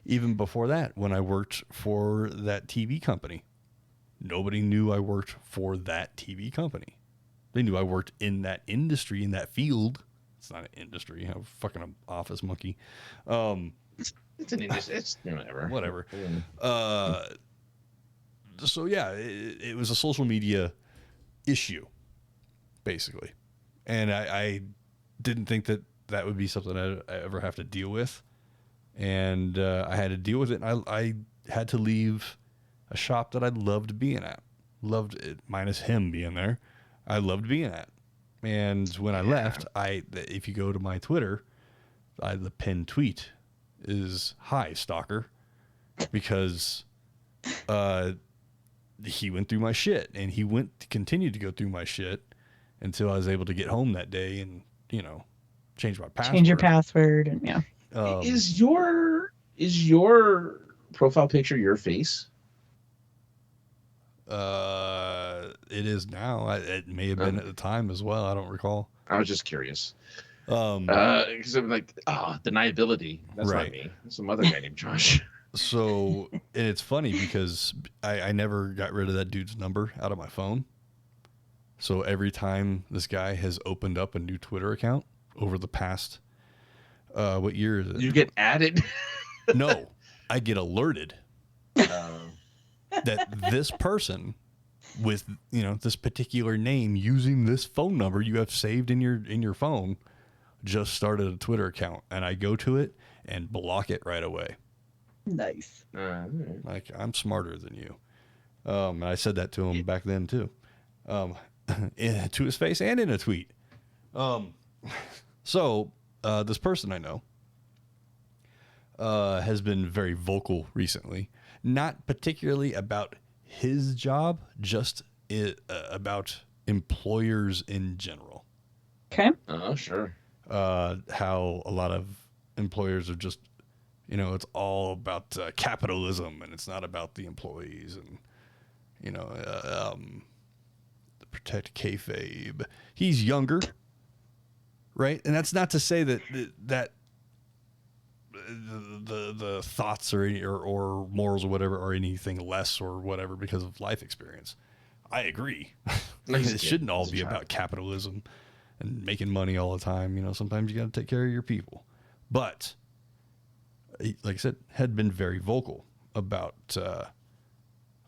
Even before that, when I worked for that TV company, nobody knew I worked for that TV company. They knew I worked in that industry, in that field. It's not an industry. I'm fucking an office monkey. It's an industry. It's whatever. So yeah, it was a social media issue, basically, and I didn't think that would be something I ever have to deal with, and I had to deal with it. And I had to leave a shop that I loved being at, loved it, minus him being there. I loved being at, and when I left, if you go to my Twitter, the pinned tweet is "Hi, stalker," because he went through my shit, and he continued to go through my shit until I was able to get home that day and, change my password. Change your password, and yeah. Is your profile picture your face? It is now. It may have been at the time as well. I don't recall. I was just curious. Because I'm like, deniability. That's right. Not me. That's some other guy named Josh. So, and it's funny because I never got rid of that dude's number out of my phone. So every time this guy has opened up a new Twitter account over the past, what year is it? You get added? No, I get alerted that this person with, this particular name using this phone number you have saved in your phone just started a Twitter account, and I go to it and block it right away. Nice. Like, I'm smarter than you. And I said that to him back then too, to his face and in a tweet. So this person I know has been very vocal recently, not particularly about his job, just about employers in general. Okay. Oh, sure. How a lot of employers are just, it's all about capitalism, and it's not about the employees, and protect kayfabe. He's younger, right? And that's not to say that the thoughts or morals or whatever are anything less or whatever because of life experience. I agree. It shouldn't all be about capitalism and making money all the time. Sometimes you got to take care of your people. But like I said, had been very vocal about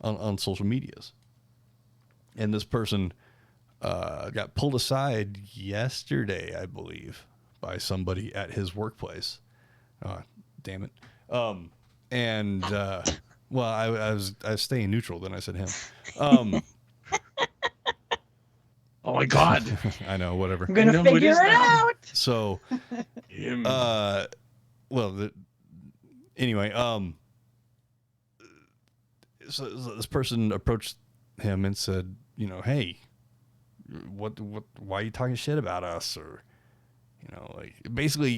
on social medias. And this person got pulled aside yesterday, I believe, by somebody at his workplace. Damn it. And well, I was staying neutral. Then I said him. Oh my God. I know. Whatever. I'm gonna figure it out. So, Him. anyway, so this person approached him and said, hey, what, why are you talking shit about us? Or, like basically,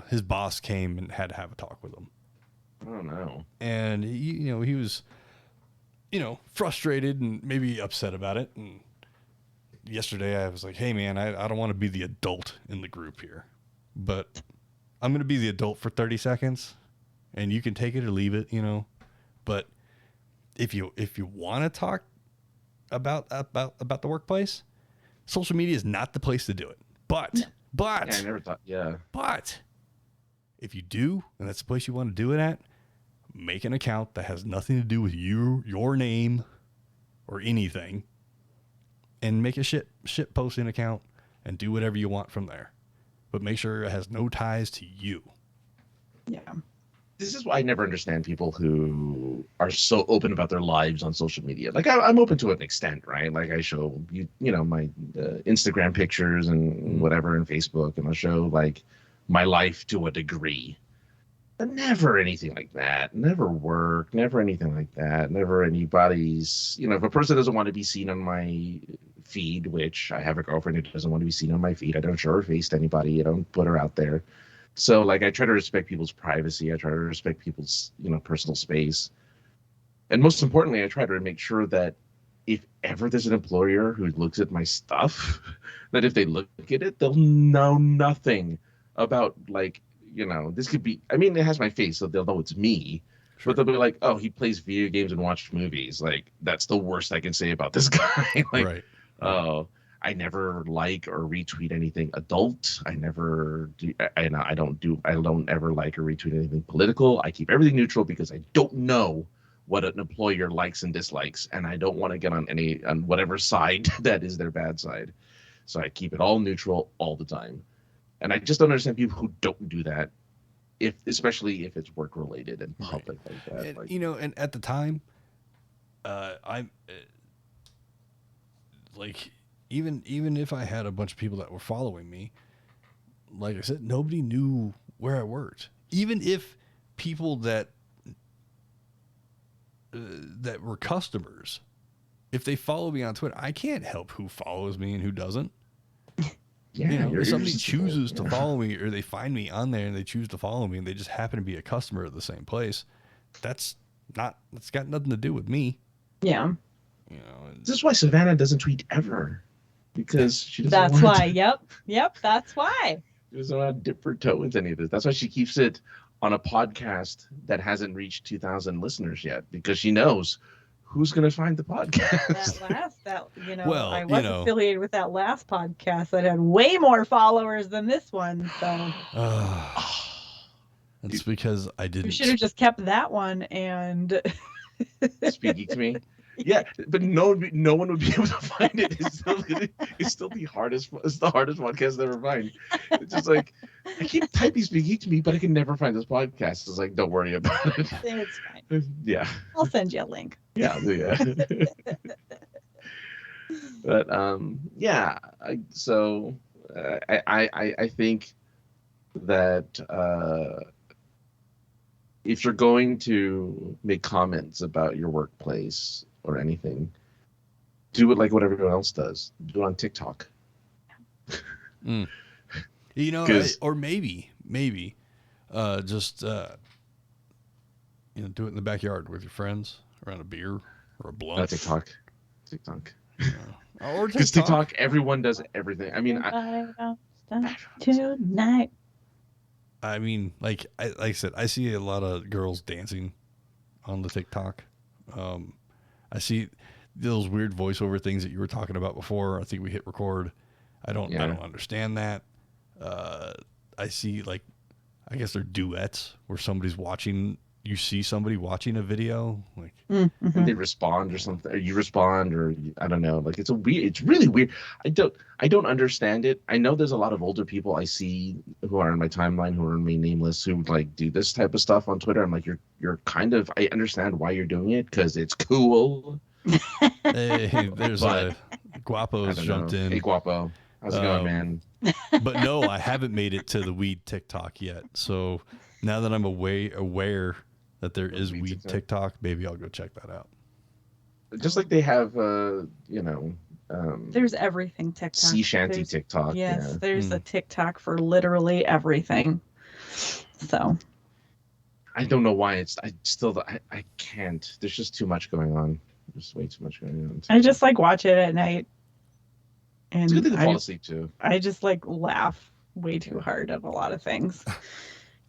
his boss came and had to have a talk with him. Oh no. And he was, frustrated and maybe upset about it. And yesterday I was like, hey man, I don't want to be the adult in the group here, but I'm going to be the adult for 30 seconds and you can take it or leave it, but if you want to talk about the workplace, social media is not the place to do it. But Yeah, I never thought. Yeah. but if you do, and that's the place you want to do it at, make an account that has nothing to do with your name or anything, and make a shit posting account and do whatever you want from there. But make sure it has no ties to you. Yeah. This is why I never understand people who are so open about their lives on social media. Like I'm open to an extent, right? Like I show my Instagram pictures and whatever, and Facebook, and I'll show like my life to a degree. But never anything like that. Never work. Never anything like that. Never anybody's. If a person doesn't want to be seen on my feed, which I have a girlfriend who doesn't want to be seen on my feed, I don't show her face to anybody. I don't put her out there. So like I try to respect people's privacy. I try to respect people's personal space. And most importantly, I try to make sure that if ever there's an employer who looks at my stuff, that if they look at it, they'll know nothing about like, this could be, it has my face, so they'll know it's me. Sure. But they'll be like, oh, he plays video games and watches movies. Like, that's the worst I can say about this guy. Like, Right. Oh, I never like or retweet anything adult. I never do. I don't ever like or retweet anything political. I keep everything neutral because I don't know what an employer likes and dislikes, and I don't want to get on whatever side that is their bad side. So I keep it all neutral all the time. And I just don't understand people who don't do that, especially if it's work related and public like that. And, Like, and at the time, I'm like, even if I had a bunch of people that were following me, like I said, nobody knew where I worked. Even if people that were customers, if they follow me on Twitter, I can't help who follows me and who doesn't. yeah, If somebody chooses to follow me, or they find me on there and they choose to follow me and they just happen to be a customer at the same place, that's got nothing to do with me. Yeah. This is why Savanna doesn't tweet ever, because she doesn't. That's want why. to, Yep. That's why. She doesn't want to dip her toe into any of this. That's why she keeps it on a podcast that hasn't reached 2,000 listeners yet, because she knows who's going to find the podcast. I was affiliated with that last podcast that had way more followers than this one. So It's because I didn't. you should have just kept that one and Speaking to me. Yeah, but no one would be able to find it. It's still the hardest. It's the hardest podcast to ever find. It's just like I keep typing "speaking to me," but I can never find this podcast. It's like, don't worry about it. it's fine. Yeah. I'll send you a link. Yeah. But yeah. I think that if you're going to make comments about your workplace or anything, do it like what everyone else does. Do it on TikTok. Or maybe just do it in the backyard with your friends around a beer or a blunt. TikTok. Or because TikTok, everyone does everything. Tonight. I mean, like I said, I see a lot of girls dancing on the TikTok. I see those weird voiceover things that you were talking about before. I think we hit record. I don't understand that. I see, like, I guess they're duets where somebody's watching. You see somebody watching a video, like, and they respond or something, or you respond, or I don't know. Like, it's really weird. I don't understand it. I know there's a lot of older people I see who are in my timeline who are remain nameless who like do this type of stuff on Twitter. I'm like, you're kind of. I understand why you're doing it because it's cool. Hey, there's a Guapo's jumped in. Hey, Guapo, how's it going, man? But no, I haven't made it to the weed TikTok yet. So now that I'm aware that there is weed TikTok, maybe I'll go check that out. just like they have, There's everything TikTok. sea shanty There's- TikTok. Yes, Yeah. there's a TikTok for literally everything. So I don't know why I can't. There's just too much going on. There's way too much going on. I just like watch it at night, It's a good and thing to fall asleep too. I just like laugh way too hard at a lot of things.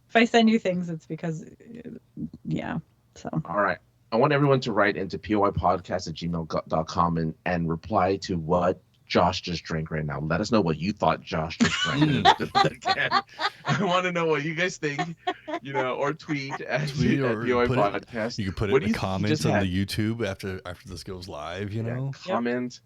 If I send you things, it's because, yeah. So All right. I want everyone to write into poipodcast@gmail.com and reply to what Josh just drank right now. Let us know what you thought Josh just drank. I want to know what you guys think, or tweet at POI Podcast. You can put it What in do the you think he comments just on had? the YouTube after this goes live, Comment.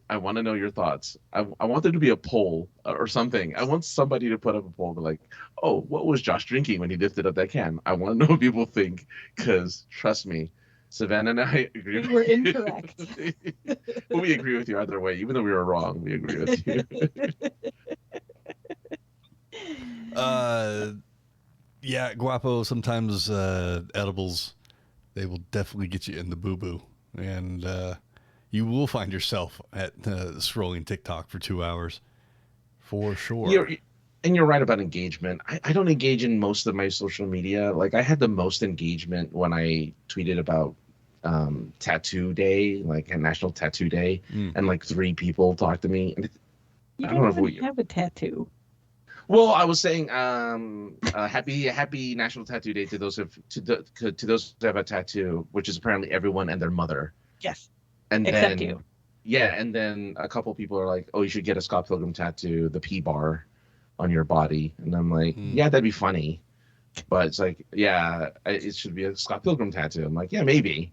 I want to know your thoughts. I want there to be a poll or something. I want somebody to put up a poll like, oh, what was Josh drinking when he lifted up that can? I want to know what people think, because trust me, Savanna and I agree. we were incorrect. Well, we agree with you either way. Even though we were wrong, we agree with you. Yeah, Guapo, sometimes edibles, they will definitely get you in the boo-boo. And you will find yourself at scrolling TikTok for 2 hours. For sure. You're right about engagement. I don't engage in most of my social media. Like, I had the most engagement when I tweeted about Tattoo Day, like a National Tattoo Day, and like 3 people talked to me. And You I don't know if don't we even have a tattoo. Well, I was saying, happy National Tattoo Day to those who have a tattoo, which is apparently everyone and their mother. Yes. And Except then, you. Yeah, and then a couple people are like, "Oh, you should get a Scott Pilgrim tattoo, the P bar, on your body." And I'm like, "Yeah, that'd be funny," but it's like, "Yeah, it should be a Scott Pilgrim tattoo." I'm like, "Yeah, maybe."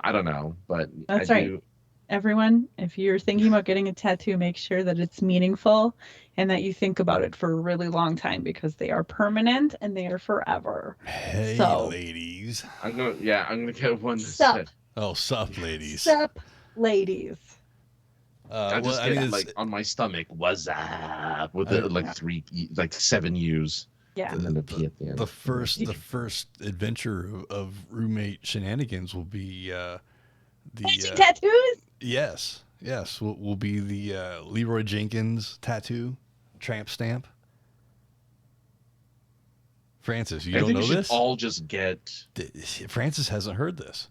I don't know, but That's I right. do. Everyone, if you're thinking about getting a tattoo, make sure that it's meaningful and that you think about it for a really long time, because they are permanent and they are forever. Hey, So- ladies. I'm gonna get one. Sup. Oh, sup, ladies. Sup, ladies. I just I mean, get it's, like on my stomach, what's up, with I- like 7 U's. Yeah. And then the P at the end. the first adventure of roommate shenanigans will be Matching tattoos? yes will be the Leroy Jenkins tattoo tramp stamp. Francis, you I don't think know we should this? all just get Francis hasn't heard this.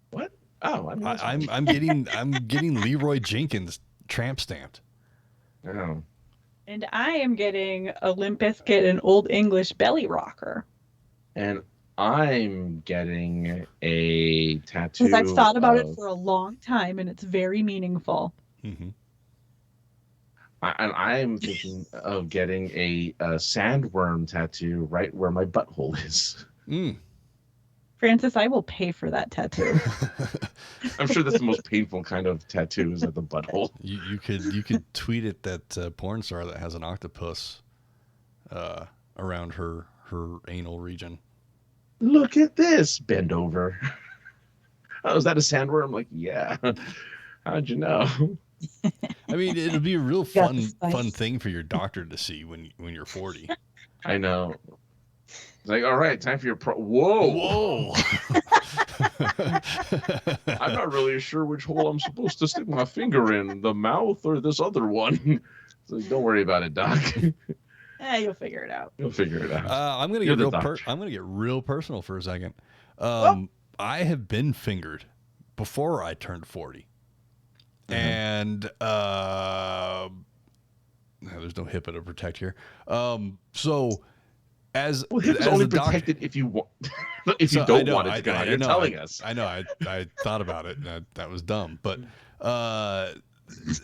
what? Oh, I mean, I'm getting Leroy Jenkins tramp stamped. Oh. And I am getting a Limp Bizkit and Old English belly rocker. And I'm getting a tattoo. Because I've thought about it for a long time and it's very meaningful. Mm-hmm. And I'm thinking of getting a sandworm tattoo right where my butthole is. Francis, I will pay for that tattoo. I'm sure that's the most painful kind of tattoo, is at the butthole. You could tweet at that porn star that has an octopus around her anal region. Look at this. Bend over. Oh, is that a sandworm? I'm like, yeah. How'd you know? I mean, it'll be a real Got the fun spice. thing for your doctor to see when you're 40. I know. It's like, all right, time for your Whoa. I'm not really sure which hole I'm supposed to stick my finger in, the mouth or this other one. So don't worry about it, Doc. You'll figure it out. You'll figure it out. I'm gonna You're get the doctor. I'm gonna get real personal for a second. Oh. I have been fingered before I turned 40, and there's no HIPAA to protect here. So as Well, HIPAA's as only a doctor- protected if you want. If you So, don't want it to go out, you're know, telling us. I know. I thought about it. And that was dumb. But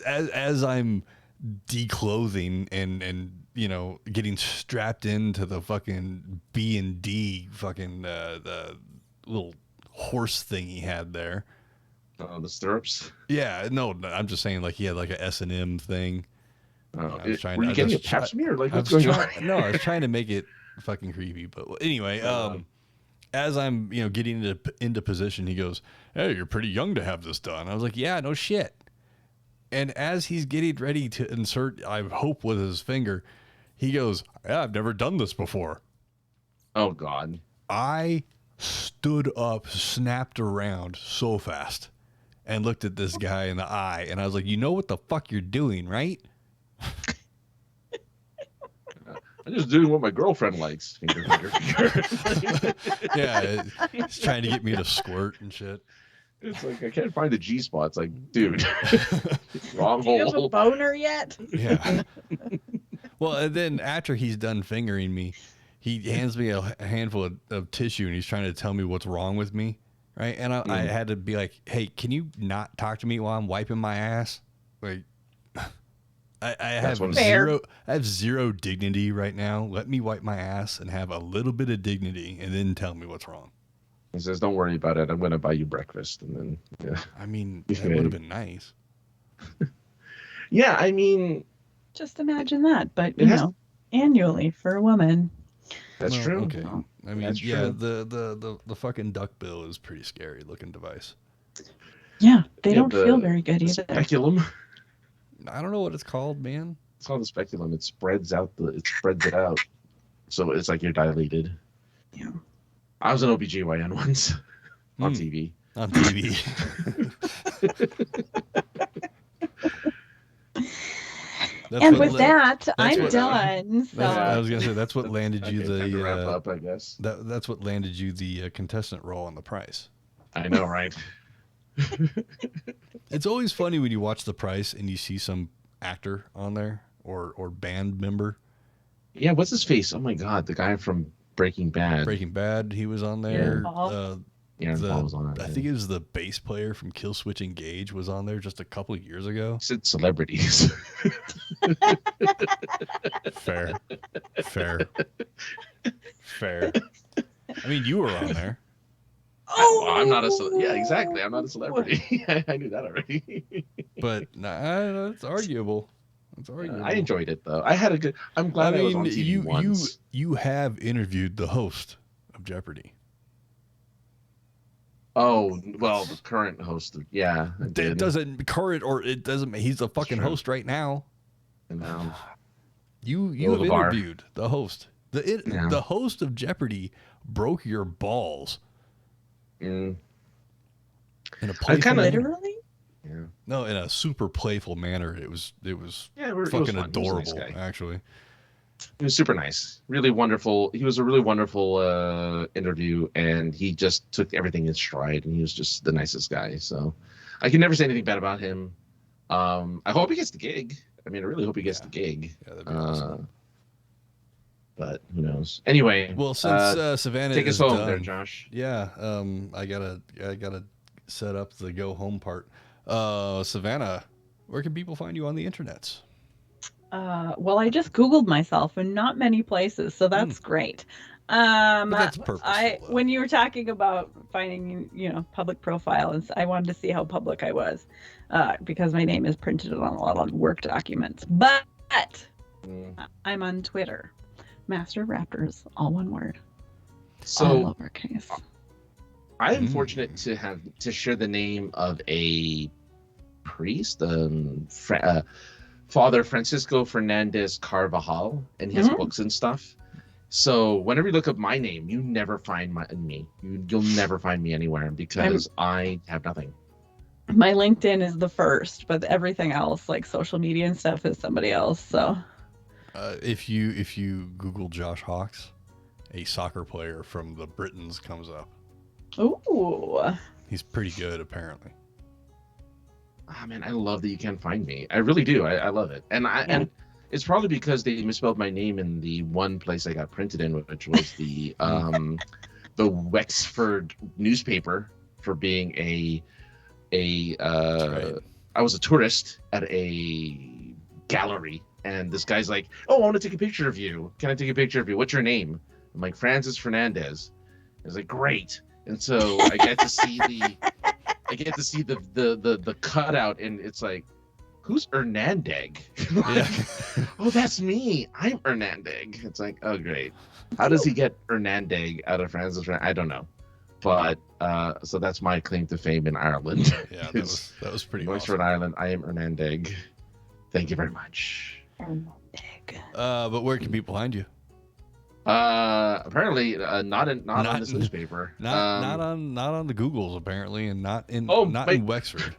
as I'm declothing and getting strapped into the fucking B&D fucking the little horse thing he had there. The stirrups. Yeah, no, I'm just saying, like, he had like a S&M thing. Were I was trying- you I getting a just pap try- smear? Like, I what's was going on? No, I was trying to make it fucking creepy. But anyway, as I'm getting into position, he goes, "Hey, you're pretty young to have this done." I was like, "Yeah, no shit." And as he's getting ready to insert, I hope with his finger, he goes, "Yeah, I've never done this before." Oh God. I stood up, snapped around so fast, and looked at this guy in the eye. And I was like, you know what the fuck you're doing, right? I'm just doing what my girlfriend likes. Finger, finger, finger. Yeah, he's trying to get me to squirt and shit. It's like, I can't find the G spot. It's like, dude, wrong Do you have a hole. boner yet? Yeah. Well, and then after he's done fingering me, he hands me a handful of tissue and he's trying to tell me what's wrong with me. Right. And I had to be like, hey, can you not talk to me while I'm wiping my ass? Like, I have zero dignity right now. Let me wipe my ass and have a little bit of dignity and then tell me what's wrong. He says, don't worry about it. I'm going to buy you breakfast. And then, yeah. I mean, that would have been nice. Yeah, I mean. Just imagine that. But, you know, annually for a woman. That's true. Okay. I mean, That's yeah, true. the fucking duck bill is pretty scary looking device. Yeah, they don't feel very good either. Speculum. I don't know what it's called, man. It's called the speculum. It spreads it out. So it's like you're dilated. Yeah. I was an OBGYN once on TV. On TV. I'm done. So. I was gonna say that's what landed you time to wrap up, I guess. That's what landed you the contestant role on The Price. I know, right? It's always funny when you watch The Price and you see some actor on there or band member. Yeah, what's his face? Oh my God, the guy from Breaking Bad. Breaking Bad, he was on there. Yeah, Paul was on it. I think it was the bass player from Kill Switch Engage was on there just a couple of years ago. He said celebrities. Fair. I mean, you were on there. Oh, I'm not yeah, exactly. I'm not a celebrity. I knew that already. But nah, it's arguable. I enjoyed it though. I had a good. I'm glad I was on TV once. You have interviewed the host of Jeopardy. Oh well, the current host. Yeah, it doesn't current or it doesn't. He's the fucking host right now. And now you have interviewed the host. The host of Jeopardy broke your balls. In a playful literally. Yeah. No, in a super playful manner. It was it fucking was adorable, nice actually. He was super nice, really wonderful. He was a really wonderful interview, and he just took everything in stride, and he was just the nicest guy. So I can never say anything bad about him. I hope he gets the gig. I mean, I really hope he gets the gig. Yeah, that'd be awesome. But who knows? Anyway, well, since Savanna take us is home done, there, Josh. Yeah, I gotta set up the go home part. Savanna, where can people find you on the internets? Well, I just Googled myself and not many places, so that's great. But that's purposeful. When you were talking about finding, public profile, and I wanted to see how public I was, because my name is printed on a lot of work documents. But I'm on Twitter, Master of Raptors, all one word, all lowercase. I am fortunate to share the name of a priest, Father Francisco Fernandez Carvajal, and he has books and stuff. So whenever you look up my name, you never find me. You'll never find me anywhere because I have nothing. My LinkedIn is the first, but everything else, like social media and stuff, is somebody else. So if you Google Josh Hawks, a soccer player from the Britons comes up. Ooh. He's pretty good, apparently. Ah, man, I love that you can't find me. I really do. I love it. And it's probably because they misspelled my name in the one place I got printed in, which was the Wexford newspaper, for being I was a tourist at a gallery, and this guy's like, "Oh, I want to take a picture of you. Can I take a picture of you? What's your name?" I'm like, "Francis Fernandez." I was like, "Great." And so I get to see the cutout, and it's like, who's Hernandeg? Oh, that's me. I'm Hernandeg. It's like, oh, great. How does he get Hernandeg out of Francis? I don't know. But so that's my claim to fame in Ireland. Yeah, that was pretty Wexford, awesome. Ireland. I am Hernandeg. Thank you very much. Hernandeg. But where can people find you? Apparently, not on this newspaper. Not on the Googles apparently, and not in Wexford.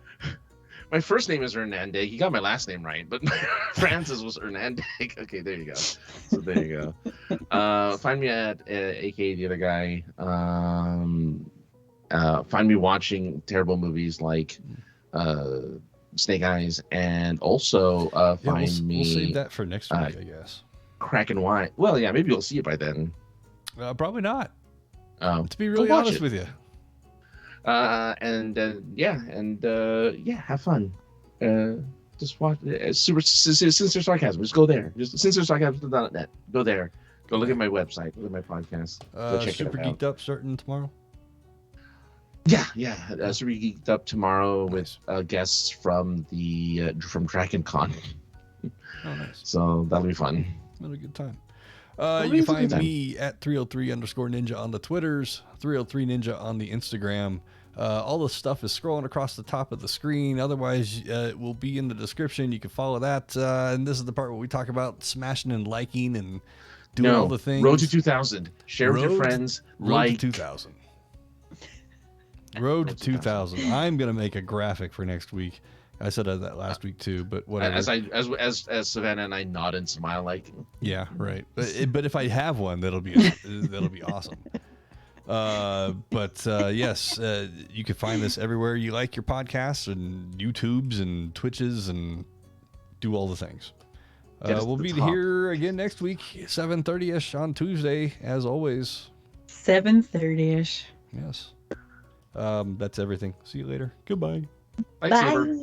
My first name is Hernandez. He got my last name right, but Francis was Hernandez. Okay, there you go. So there you go. Find me at AK the other guy. Find me watching terrible movies like Snake Eyes, and also find me. We'll save that for next week, I guess. Cracking Wine. Well, yeah, maybe you'll see it by then. Probably not. To be really honest with you. Have fun. Just watch Sincere Sarcasm. Just go there. Just sinceresarcasm.net. Go there. Go look at my website. Look at my podcast. Go check Super it out. Geeked Up starting tomorrow. Yeah. Super Geeked Up tomorrow with guests from Dragon Con. Oh, nice. So that'll be fun. Been a good time. You can find me at 303_ninja on the Twitters, 303ninja on the Instagram. All the stuff is scrolling across the top of the screen. Otherwise, it will be in the description. You can follow that. And this is the part where we talk about smashing and liking and doing all the things. Road to 2000. Share with your friends. Road to 2000. Road to 2000. I'm going to make a graphic for next week. I said that last week too, but whatever. As Savanna and I nod and smile like. Yeah, right. But if I have one, that'll be awesome. Yes, you can find this everywhere you like your podcasts and YouTubes and Twitches and do all the things. We'll be here again next week, 7:30ish on Tuesday, as always. 7:30ish. Yes. That's everything. See you later. Goodbye. Thanks, Bye. Amber.